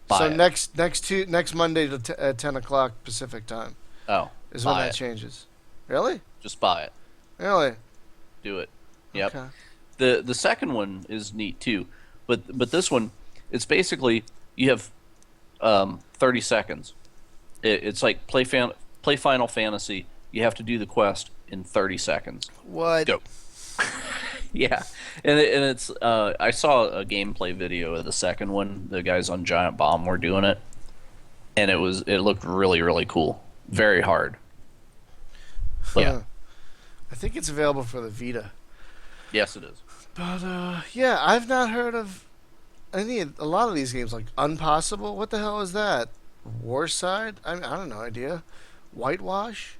So buy it. next Monday at 10 o'clock Pacific time Oh, is when buy that it. changes. Really? Just buy it. Really? Do it. Yep. Okay. The second one is neat too, but this one, it's basically you have 30 seconds. It's like play Final Fantasy. You have to do the quest in 30 seconds. What? Go. Yeah, and it's I saw a gameplay video of the second one. The guys on Giant Bomb were doing it, and it looked really really cool. Very hard. Yeah. Huh. I think it's available for the Vita. Yes, it is. But yeah, I've not heard of a lot of these games like Unpossible. What the hell is that? Warside? I don't know idea. Whitewash?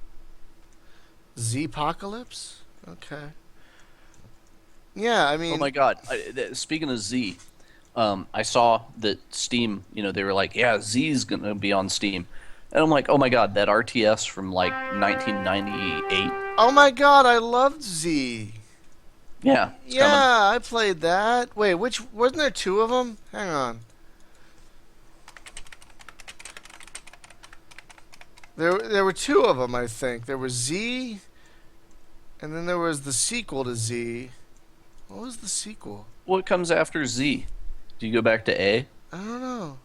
Z-Apocalypse? Okay. Yeah, I Oh mean, my God! Speaking of Z, I saw that Steam. They were like, "Yeah, Z's gonna be on Steam," and I'm like, "Oh my God, that RTS from like 1998." oh my god, I loved Z. Yeah, it's Yeah, coming. I played that. Wait, which wasn't there two of them? Hang on. There were two of them, I think. There was Z, and then there was the sequel to Z. What was the sequel? What comes after Z? Do you go back to A? I don't know.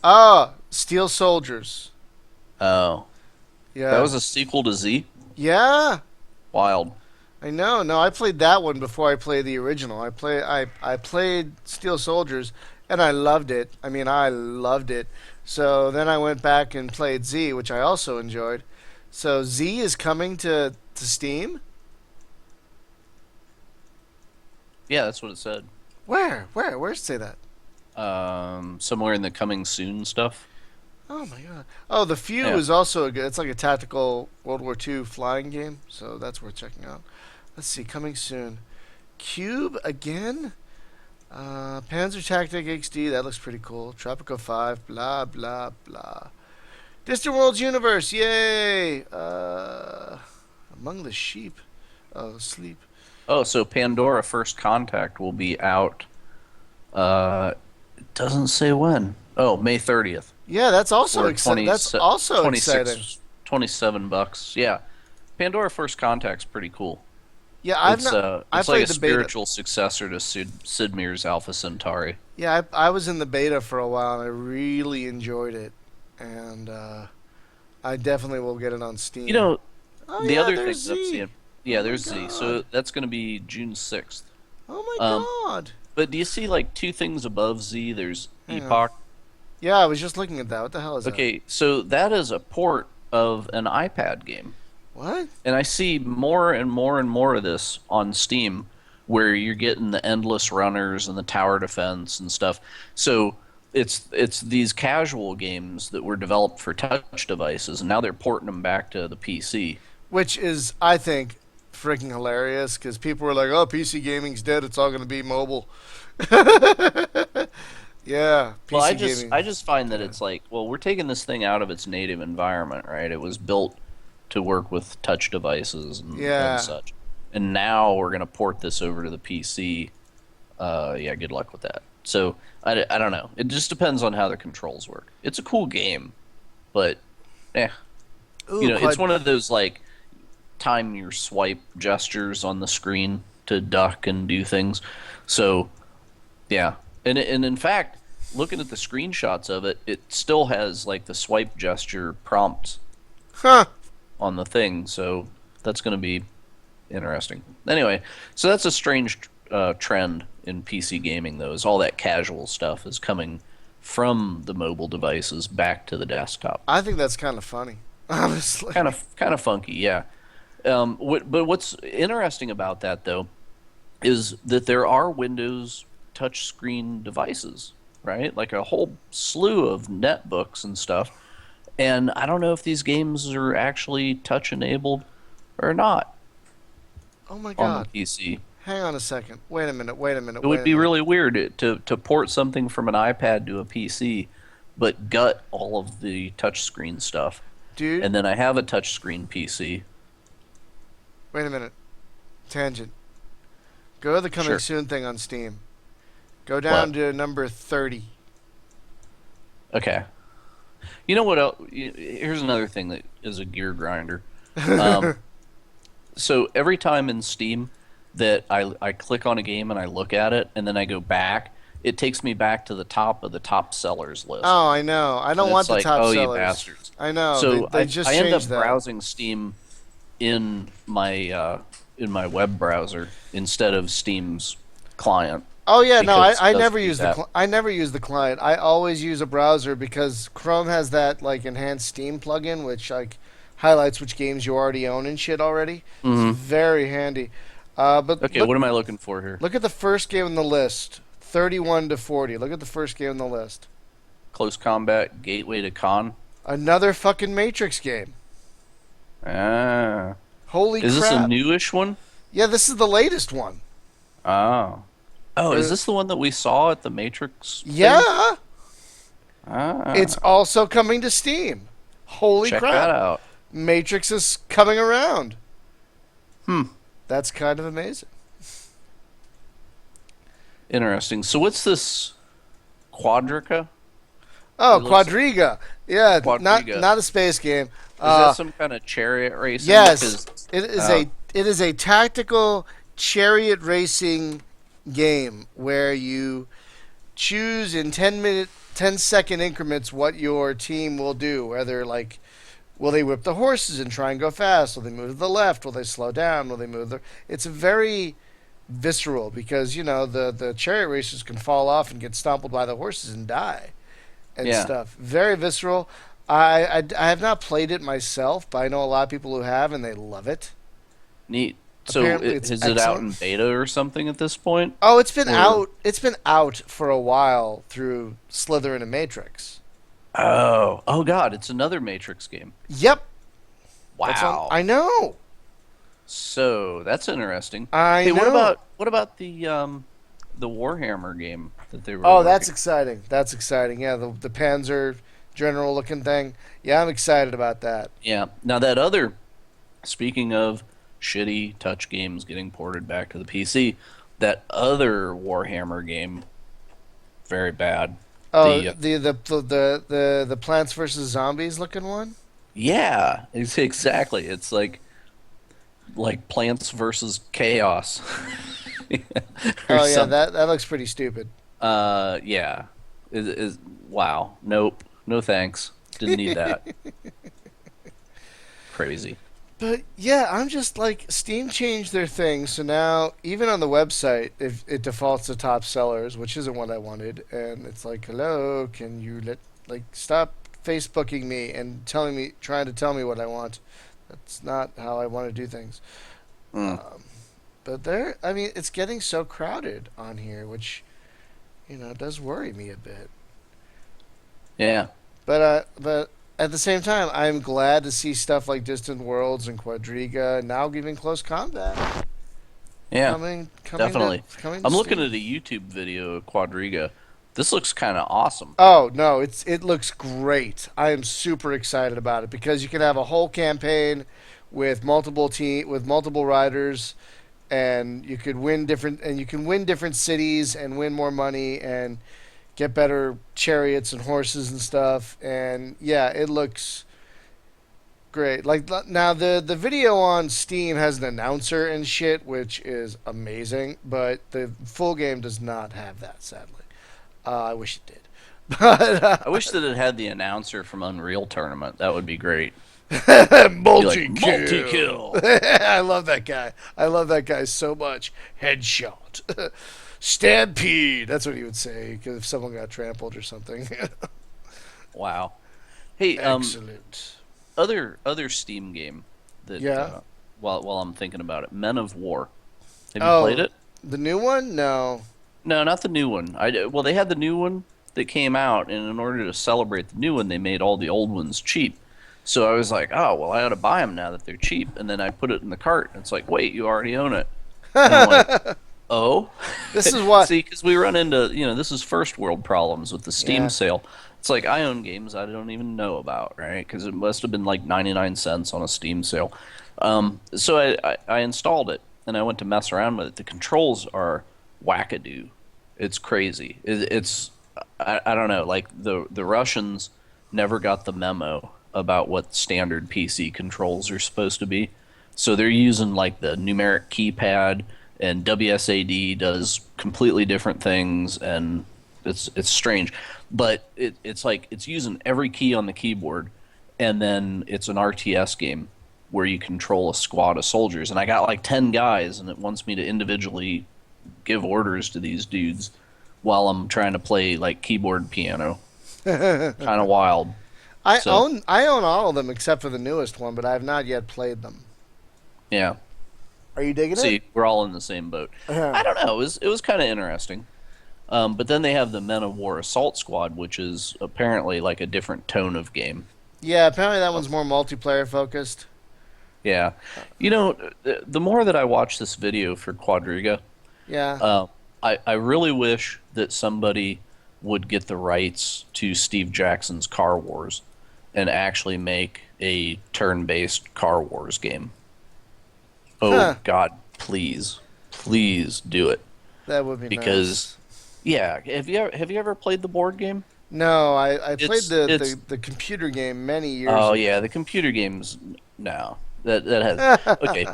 Ah, Steel Soldiers. Oh, that Yeah. was a sequel to Z. Yeah. Wild. I know. No, I played that one before I played the original. I played Steel Soldiers and I loved it. I mean, I loved it. So then I went back and played Z, which I also enjoyed. So Z is coming to Steam. Yeah, that's what it said. Where? Where? Where's it say that? Somewhere in the coming soon stuff. Oh my god. Oh, The Few Yeah. is also a good. It's like a tactical World War II flying game, so that's worth checking out. Let's see, coming soon. Cube again? Panzer Tactic XD, that looks pretty cool. Tropico 5, blah, blah, blah. Distant Worlds Universe, yay! Among the Sheep. Oh, sleep. Oh, so Pandora First Contact will be out. It doesn't say when. Oh, May 30th. Yeah, that's also Or 20, that's also exciting. 26, $27. Yeah. Pandora First Contact's pretty cool. Yeah, I It's like a played the beta. spiritual successor to Sid Meier's Alpha Centauri. Yeah, I was in the beta for a while and I really enjoyed it. And I definitely will get it on You Steam. know, Oh the yeah, other thing there's that I'm Z. seeing, yeah, Oh my there's Z. So god. that's going to be June 6th. Oh my Um, god. but do you see like two things above Z? There's Hang on. Epoch. Yeah, I was just looking at that. What the hell is that? Okay, so that is a port of an iPad game. What? And I see more and more and more of this on Steam where you're getting the endless runners and the tower defense and stuff. So it's these casual games that were developed for touch devices and now they're porting them back to the PC. Which is, I think, freaking hilarious because people were like, "Oh, PC gaming's dead. It's all going to be mobile." Yeah, Well, PC gaming. I just find that Yeah. it's like, well, we're taking this thing out of its native environment, right? It was built to work with touch devices and Yeah. such. And now we're going to port this over to the PC. Yeah, good luck with that. So I don't know. It just depends on how the controls work. It's a cool game, but eh, Ooh, it's quad. one of those like time your swipe gestures on the screen to duck and do things. So yeah, and in fact, looking at the screenshots of it, it still has like the swipe gesture prompts Huh. on the thing. So that's going to be interesting. Anyway, so that's a strange trend in PC gaming, though, is all that casual stuff is coming from the mobile devices back to the desktop. I think that's kind of funny, honestly. Kind of funky, yeah. But what's interesting about that, though, is that there are Windows touchscreen devices, right? Like a whole slew of netbooks and stuff. And I don't know if these games are actually touch enabled or not Oh my on the god. PC. Hang on a second. Wait a minute. Wait a minute. It Wait would a be minute. really weird to port something from an iPad to a PC, but gut all of the touchscreen stuff. Dude, And then I have a touchscreen PC. wait a minute. Tangent. Go to the coming Sure. soon thing on Steam. Go down What? to number 30. Okay. You know what else? Here's another thing that is a gear grinder. Um, so every time in Steam that I click on a game and I look at it and then I go back, it takes me back to the top of the top sellers list. Oh, I know. I And don't want it's the like, top oh, you sellers. bastards. I know. So They just I end up changed that. browsing Steam in my web browser instead of Steam's client Oh yeah, no, because it I doesn't never do use that. I never use the client. I always use a browser because Chrome has that like enhanced Steam plugin which like highlights which games you already own and shit already. It's Hmm. very handy. But Okay, look, what am I looking for here? look at the first game on the list. 31 to 40. Look at the first game on the list. Close Combat Gateway to Con. Another fucking Matrix game. Ah. Holy Is this a crap. newish one? Yeah, this is the latest one. Oh. Oh, is Uh, this the one that we saw at the Matrix thing? Yeah, Ah. it's also coming to Steam. Holy Check crap. that out. Matrix is coming around. Hmm. That's kind of amazing. Interesting. So what's this Quadrica? Oh, It looks Quadriga. Yeah, Quadriga. not a space game. Is that some kind of chariot racing? Yes, Because, it is uh, a tactical chariot racing game where you choose in 10-second increments what your team will do. Whether like, will they whip the horses and try and go fast? Will they move to the left? Will they slow down? Will they move the? It's a very visceral because the chariot racers can fall off and get stumbled by the horses and die and Yeah, stuff. Very visceral. I have not played it myself, but I know a lot of people who have and they love it. neat. So Apparently, it's is it out in excellent. beta or something at this point? Oh, it's been Or out. It's been out for a while through Slytherin and Matrix. oh God, it's another Matrix game. Yep, that's on. Wow. I know. So that's interesting. I Hey, know. what about the Warhammer game that they were Oh, that's working? exciting. That's exciting. Yeah, the Panzer General looking thing. Yeah, I'm excited about that. Yeah. Now that other, speaking of shitty touch games getting ported back to the PC, that other Warhammer game, very bad. Oh, The the Plants vs Zombies looking one. yeah, it's exactly. It's like Plants versus Chaos or Oh yeah, something. that looks pretty stupid. Yeah. Is wow. Nope. No thanks. Didn't need that. Crazy. But yeah, I'm just like Steam changed their thing, so now even on the website, if it defaults to top sellers, which isn't what I wanted, and it's like, hello, can you stop Facebooking me and trying to tell me what I want? That's not how I want to do things. Mm. But I mean, it's getting so crowded on here, which does worry me a bit. Yeah. But at the same time, I'm glad to see stuff like Distant Worlds and Quadriga now giving close combat Yeah. coming Definitely. coming to I'm looking at Steam. a YouTube video of Quadriga. This looks kind of awesome. Oh no, it looks great. I am super excited about it because you can have a whole campaign with multiple riders, and you can win different cities and win more money and get better chariots and horses and stuff. And yeah, it looks great. Like now, the video on Steam has an announcer and shit, which is amazing, but the full game does not have that. Sadly, I wish it did. But I wish that it had the announcer from Unreal Tournament. That would be great. Be like multi multi kill. kill. I love that guy. I love that guy so much. Headshot. Stampede. That's what he would say if someone got trampled or something. Wow. Hey, Excellent. other Steam game that Yeah. while I'm thinking about it, Men of War. Have you played Oh, it? the new one? No. No, not the new one. Well, they had the new one that came out, and in order to celebrate the new one, they made all the old ones cheap. So I was like, oh, well, I ought to buy them now that they're cheap. And then I put it in the cart, and it's like, wait, you already own it. And I'm like, oh, This is what. see, because we run into, this is first world problems with the Steam Yeah. sale. It's like I own games I don't even know about, right? Because it must have been like 99 cents on a Steam sale. So I installed it, and I went to mess around with it. The controls are wackadoo. It's crazy. I don't know. Like the Russians never got the memo about what standard PC controls are supposed to be. So they're using like the numeric keypad, and WSAD does completely different things, and it's strange. But it's like it's using every key on the keyboard, and then it's an RTS game where you control a squad of soldiers. And I got like 10 guys, and it wants me to individually give orders to these dudes while I'm trying to play like keyboard piano. Kind of wild. So I own all of them except for the newest one, but I have not yet played them. yeah. Are you digging it? See, we're all in the same boat. I Yeah. don't know. It was kind of interesting. But then they have the Men of War Assault Squad, which is apparently like a different tone of game. Yeah, apparently that one's more multiplayer focused. Yeah. The more that I watch this video for Quadriga, Yeah. I really wish that somebody would get the rights to Steve Jackson's Car Wars and actually make a turn-based Car Wars game. Oh Huh. God, please, please do it. That would be Because nice. yeah, have you ever played the board game? No, I played It's the computer game many years oh ago. yeah, the computer games. No, that has okay.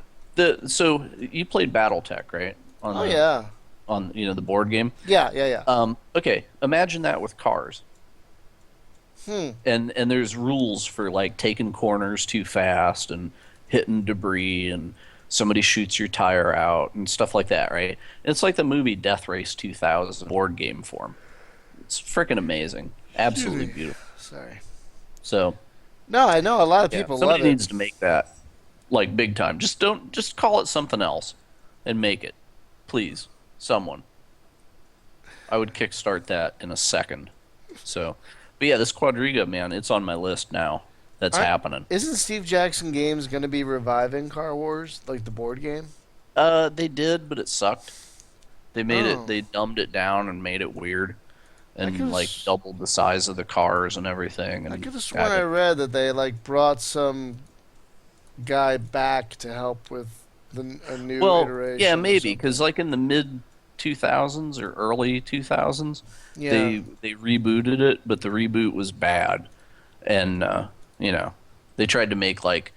So you played BattleTech, right? On Oh the yeah. on the board game. Yeah, yeah, yeah. Okay, imagine that with cars. Hmm. And there's rules for like taking corners too fast and hitting debris and somebody shoots your tire out and stuff like that, right? It's like the movie Death Race 2000 board game form. It's freaking amazing. Excuse Absolutely me. beautiful. Sorry. So, No, I know a lot of yeah, people somebody love it. needs to make that like big time. Just call it something else and make it. Please. Someone. I would kickstart that in a second. So, but yeah, this Quadriga, man, it's on my list now. That's Aren't, happening. isn't Steve Jackson Games going to be reviving Car Wars, like the board game? They did, but it sucked. Oh, They dumbed it down and made it weird I and could like doubled the size of the cars and everything. I And could have sworn God, I read that they like brought some guy back to help with a new well, yeah, iteration or maybe because something. like in the mid 2000s or early 2000s, Yeah. they rebooted it, but the reboot was bad, and you know, they tried to make like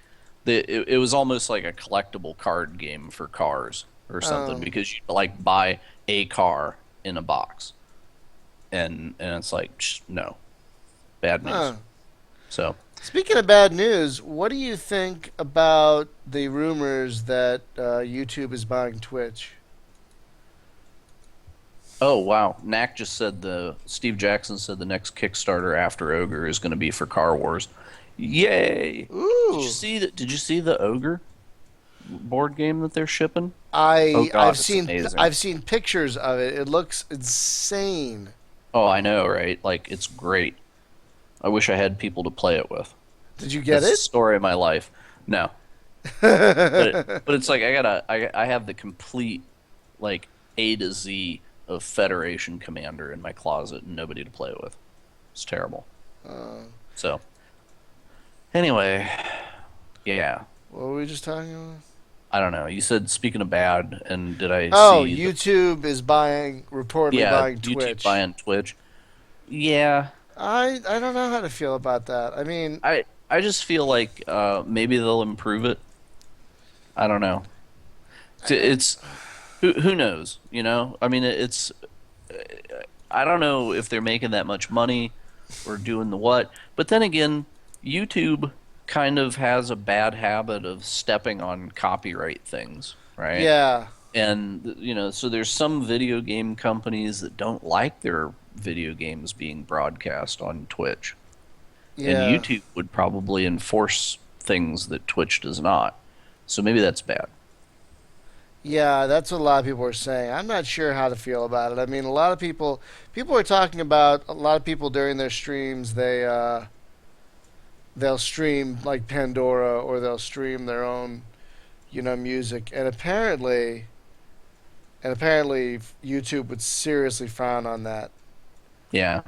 it was almost like a collectible card game for cars or something Um. because you like buy a car in a box, and it's like no, bad news. Huh. So, Speaking of bad news, what do you think about the rumors that YouTube is buying Twitch? oh wow, Knack just said the Steve Jackson said the next Kickstarter after Ogre is going to be for Car Wars. Yay! Ooh. Did you see the Ogre board game that they're shipping? Oh I God, it's amazing. I've seen pictures of it. It looks insane. Oh, I know, right? Like it's great. I wish I had people to play it with. Did you get That's the it? story of my life. No, but it's like I have the complete like A to Z of Federation Commander in my closet and nobody to play it with. It's terrible. uh, So anyway, yeah. what were we just talking about? I don't know. You said speaking of bad, and did I Oh, see the YouTube is reportedly yeah buying YouTube Twitch. buying Twitch? Yeah, I don't know how to feel about that. I mean, I just feel like maybe they'll improve it. I don't know. It's who knows? You know, I mean, it's I don't know if they're making that much money or doing the what. But then again, YouTube kind of has a bad habit of stepping on copyright things, right? yeah, And so there's some video game companies that don't like their video games being broadcast on Twitch. And yeah. YouTube would probably enforce things that Twitch does not. So maybe that's bad. Yeah, that's what a lot of people are saying. I'm not sure how to feel about it. I mean, a lot of people are talking about a lot of people during their streams. They'll stream like Pandora or they'll stream their own, music. And apparently YouTube would seriously frown on that. Yeah,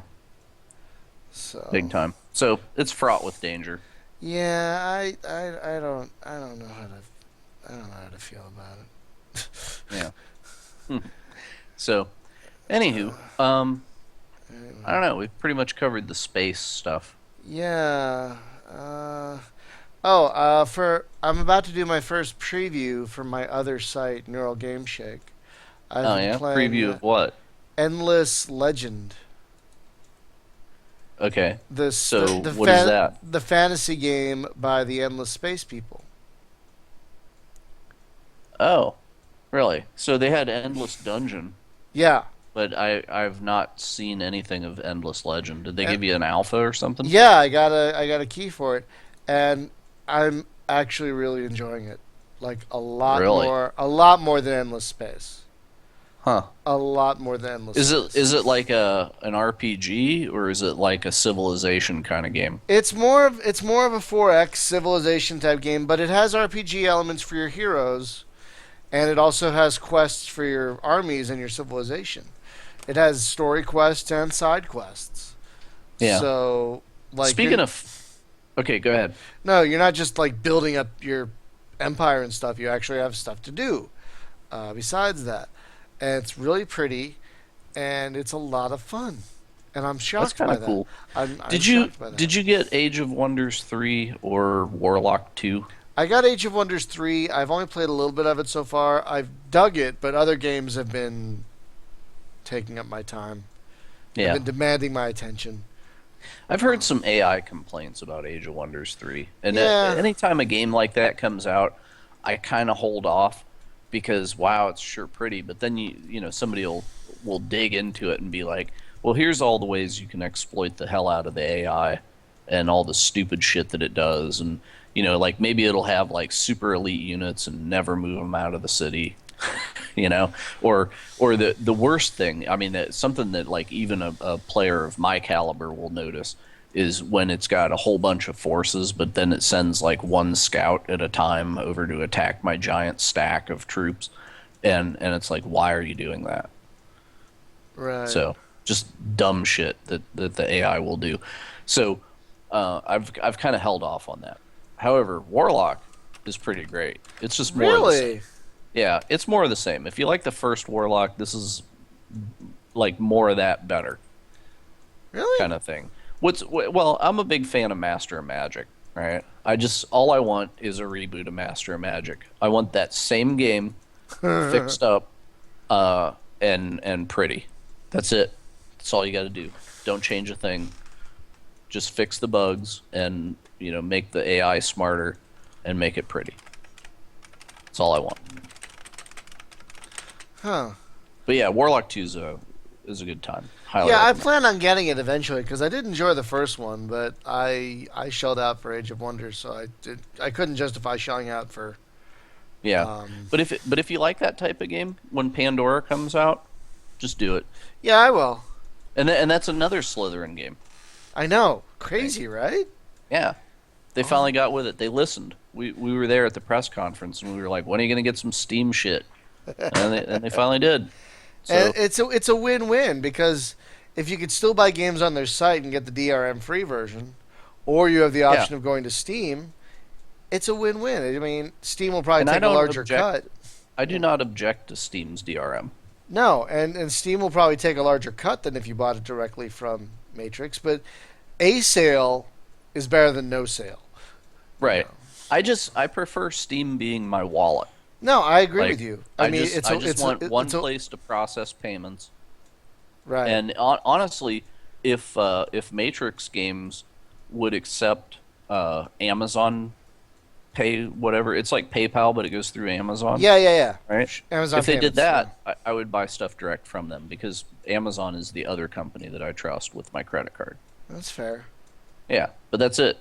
big So time. So it's fraught with danger. yeah, I don't know how to I don't know how to feel about it. Yeah. So, anywho, I don't know. We've pretty much covered the space stuff. Yeah. For I'm about to do my first preview for my other site, Neural Game Shake. I've Oh been yeah, playing preview of what? Endless Legend. Okay. This So what is that? the fantasy game by the Endless Space people. Oh, really? So they had Endless Dungeon, Yeah. but I've not seen anything of Endless Legend. Did they And give you an alpha or something? yeah, I got a key for it, and I'm actually really enjoying it. Like Really? a lot more than Endless Space. Huh. A lot more than Endless Space. Is it like an RPG or is it like a Civilization kind of game? It's more of a 4X civilization type game, but it has RPG elements for your heroes, and it also has quests for your armies and your civilization. It has story quests and side quests. Yeah. So, like, Speaking of, okay, go ahead. no, you're not just like building up your empire and stuff. You actually have stuff to do besides that, and it's really pretty, and it's a lot of fun. And I'm That's shocked kind by of that. cool. I'm shocked by that. Did you get Age of Wonders 3 or Warlock 2? I got Age of Wonders 3. I've only played a little bit of it so far. I've dug it, but other games have been taking up my time. They've Yeah. been demanding my attention. I've heard some AI complaints about Age of Wonders 3. And Yeah, anytime a game like that comes out, I kind of hold off because wow, it's sure pretty, but then somebody will dig into it and be like, "Well, here's all the ways you can exploit the hell out of the AI and all the stupid shit that it does." And like maybe it'll have like super elite units and never move them out of the city. you know or the worst thing, I mean, something that like even a player of my caliber will notice is when it's got a whole bunch of forces but then it sends like one scout at a time over to attack my giant stack of troops, and it's like, why are you doing that? right. So just dumb shit that the AI will do. So I've kind of held off on that. However, Warlock is pretty great. It's just more of the same. Really? Yeah, it's more of the same. If you like the first Warlock, this is like more of that better Really? kind of thing. Well, I'm a big fan of Master of Magic, right? All I want is a reboot of Master of Magic. I want that same game fixed up and pretty. That's it. That's all you got to do. Don't change a thing. Just fix the bugs and, make the AI smarter and make it pretty. That's all I want. Huh. But yeah, Warlock 2 is a good time. Highly Yeah, I recommend. plan on getting it eventually because I did enjoy the first one, but I shelled out for Age of Wonders, so I couldn't justify shelling out for. Yeah, Um, but if you like that type of game, when Pandora comes out, just do it. yeah, I will. And that's another Slytherin game. I know, Right? crazy, right? Yeah, they Oh. finally got with it. They listened. We were there at the press conference and we were like, when are you gonna get some Steam shit? And they finally did. And So it's a win-win because if you could still buy games on their site and get the DRM free version, or you have the yeah, option of going to Steam, it's a win-win. I mean, Steam will probably and I take a don't larger object. cut. I do not object to Steam's DRM. No, and Steam will probably take a larger cut than if you bought it directly from Matrix, but a sale is better than no sale. You Right. know. I prefer Steam being my wallet. No, I agree with Like you. I I mean, just I just want one it's a place to process payments. right. And honestly, if Matrix games would accept Amazon Pay, whatever, it's like PayPal, but it goes through Amazon, Yeah, yeah, yeah. right? Amazon If they did payments. Yeah. that, I would buy stuff direct from them because Amazon is the other company that I trust with my credit card. That's fair. Yeah, but that's it.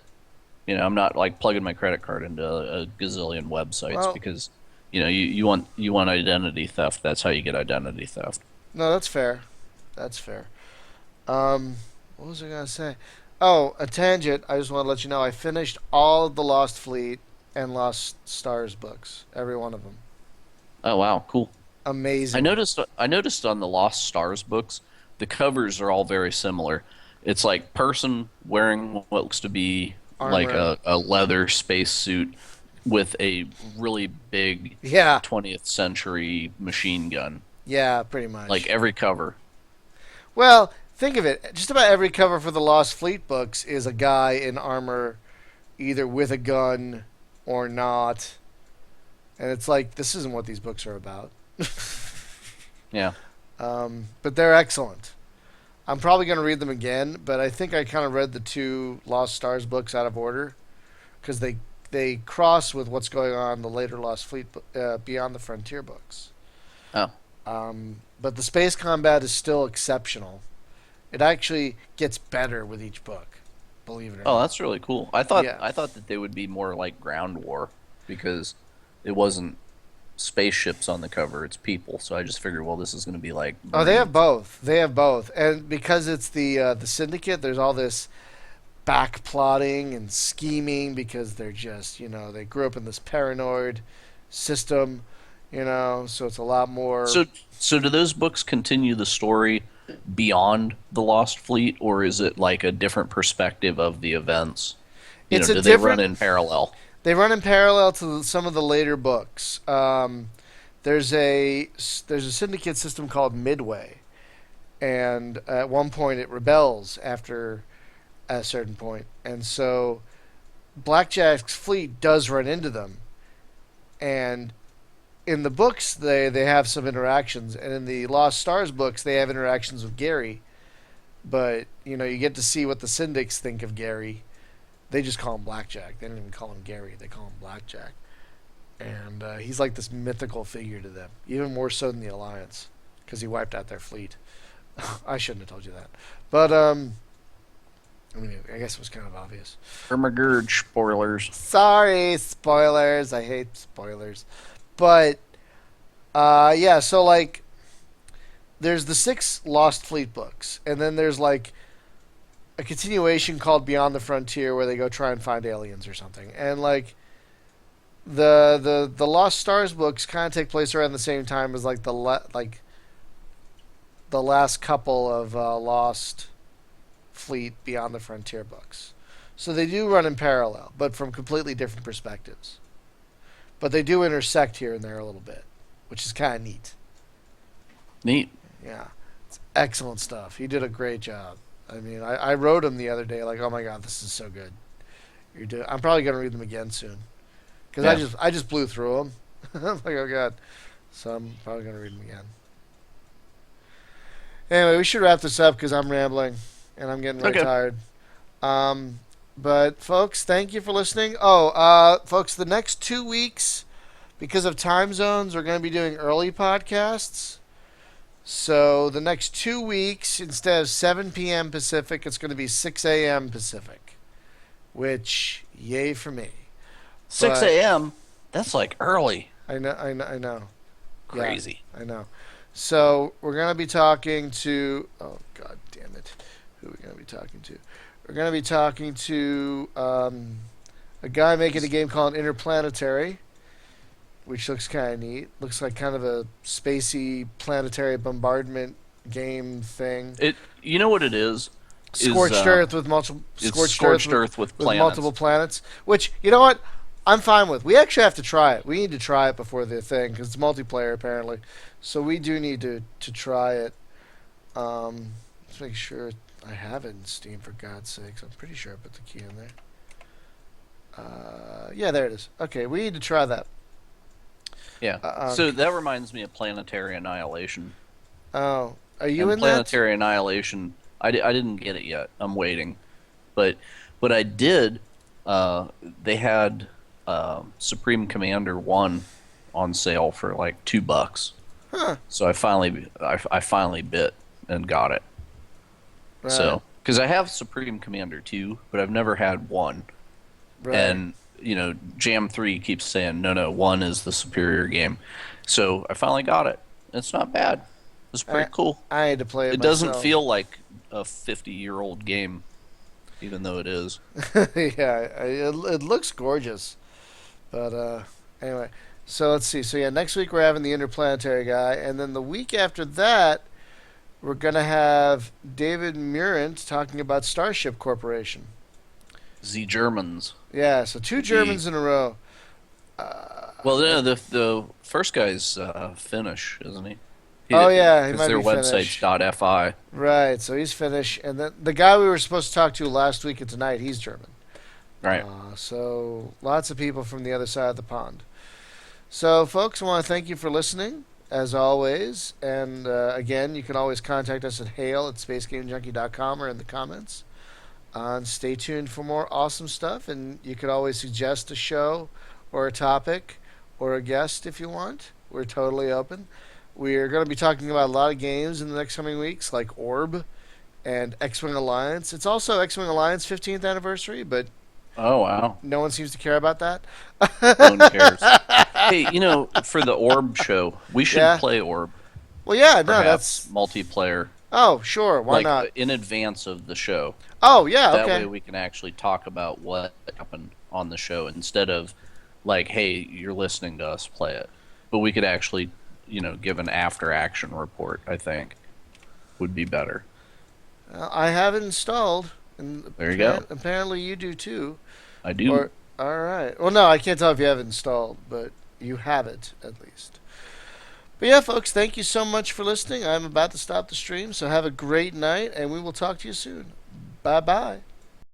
I'm not like plugging my credit card into a gazillion websites Well, because you want identity theft. That's how you get identity theft. no, that's fair. That's fair. What was I gonna say? Oh, a tangent. I just want to let you know I finished all of the Lost Fleet and Lost Stars books, every one of them. Oh wow, cool. I Amazing. noticed I noticed on the Lost Stars books, the covers are all very similar. It's like person wearing what looks to be like Armor. a leather space suit with a really big Yeah, 20th century machine gun. yeah, pretty Like much. every cover. Well, think of it. Just about every cover for the Lost Fleet books is a guy in armor, either with a gun or not. And it's like, this isn't what these books are about. Yeah. But they're excellent. I'm probably going to read them again, but I think I kind of read the two Lost Stars books out of order because they cross with what's going on in the later Lost Fleet Beyond the Frontier books. Oh. But the space combat is still exceptional. It actually gets better with each book, believe it or Oh, not. that's really cool. I thought Yeah. I thought that they would be more like ground war because it wasn't spaceships on the cover, it's people. So I just figured, well, this is going to be like Oh, they have Marines. both. They have both, and because it's the syndicate, there's all this back plotting and scheming because they're just they grew up in this paranoid system, so it's a lot more. So do those books continue the story beyond the Lost Fleet, or is it like a different perspective of the events? It's a Do they run different. in parallel? They run in parallel to some of the later books. There's a syndicate system called Midway, and at one point it rebels after a certain point, and so Blackjack's fleet does run into them, and in the books they have some interactions, and in the Lost Stars books they have interactions with Gary. But you get to see what the Syndics think of Gary. They just call him Blackjack. They don't even call him Gary. They call him Blackjack. And he's like this mythical figure to them, even more so than the Alliance, because he wiped out their fleet. I shouldn't have told you that, but I guess it was kind of obvious. Ermagurge spoilers. Sorry, spoilers. I hate spoilers, but yeah. So like, there's the 6 Lost Fleet books, and then there's like a continuation called Beyond the Frontier, where they go try and find aliens or something, and like. The Lost Stars books kind of take place around the same time as like the last couple of Lost Fleet Beyond the Frontier books. So they do run in parallel, but from completely different perspectives. But they do intersect here and there a little bit, which is kind of neat. Neat. Yeah. It's excellent stuff. He did a great job. I mean, I wrote him the other day like, oh my god, this is so good. I'm probably going to read them again soon. Because I just blew through them. I'm like, oh god. So I'm probably going to read them again. Anyway, we should wrap this up because I'm rambling and I'm getting really tired. But folks, thank you for listening. Folks, the next 2 weeks, because of time zones, we're going to be doing early podcasts. So the next 2 weeks, instead of 7 p.m. Pacific, it's going to be 6 a.m. Pacific. Which, yay for me. 6 a.m.? That's like early. I know. Crazy. Yeah, I know. So we're going to be talking to... Oh, god damn it. Who are we going to be talking to? We're going to be talking to a guy making a game called Interplanetary, which looks kind of neat. Looks like kind of a spacey planetary bombardment game thing. You know what it is? Scorched Earth with multiple... Scorched Earth with planets. multiple planets. Which, you know what? I'm fine with. We actually have to try it. We need to try it before the thing, because it's multiplayer, apparently. So we do need to try it. Let's make sure I have it in Steam, for God's sakes. I'm pretty sure I put the key in there. Yeah, there it is. Okay, we need to try that. Yeah. So that reminds me of Planetary Annihilation. Oh, are you in Planetary Annihilation, I didn't get it yet. I'm waiting. But I did. They had Supreme Commander 1 on sale for like $2. Huh. So I finally bit and got it. Right. So, because I have Supreme Commander 2, but I've never had 1. Right. And Jam 3 keeps saying no, 1 is the superior game. So I finally got it. It's not bad. It's pretty cool. I had to play it. It myself. doesn't feel like a 50-year-old game, even though it is. Yeah, it looks gorgeous. But anyway, so let's see. So yeah, next week we're having the Interplanetary guy, and then the week after that, we're gonna have David Murant talking about Starship Corporation. The Germans. Yeah, so 2 Germans in a row. Well, the first guy's Finnish, isn't he? He might be their Finnish. website's .fi. Right, so he's Finnish, and then the guy we were supposed to talk to last week and tonight, he's German. Right. So lots of people from the other side of the pond. So, folks, I want to thank you for listening, as always. And, again, you can always contact us at hail@spacegamejunkie.com or in the comments. And stay tuned for more awesome stuff. And you can always suggest a show or a topic or a guest if you want. We're totally open. We're going to be talking about a lot of games in the next coming weeks, like Orb and X-Wing Alliance. It's also X-Wing Alliance 15th anniversary, but... Oh, wow. No one seems to care about that. No one cares. Hey, for the Orb show, we should play Orb. Well, yeah, that's multiplayer. Oh, sure. Why not? In advance of the show. Oh, yeah, that okay. That way we can actually talk about what happened on the show instead of like, hey, you're listening to us play it. But we could actually, give an after-action report, I think, would be better. I have it installed. And there you go. Apparently you do, too. I do. All right. Well, no, I can't tell if you have it installed, but you have it, at least. But yeah, folks, thank you so much for listening. I'm about to stop the stream, so have a great night, and we will talk to you soon. Bye-bye.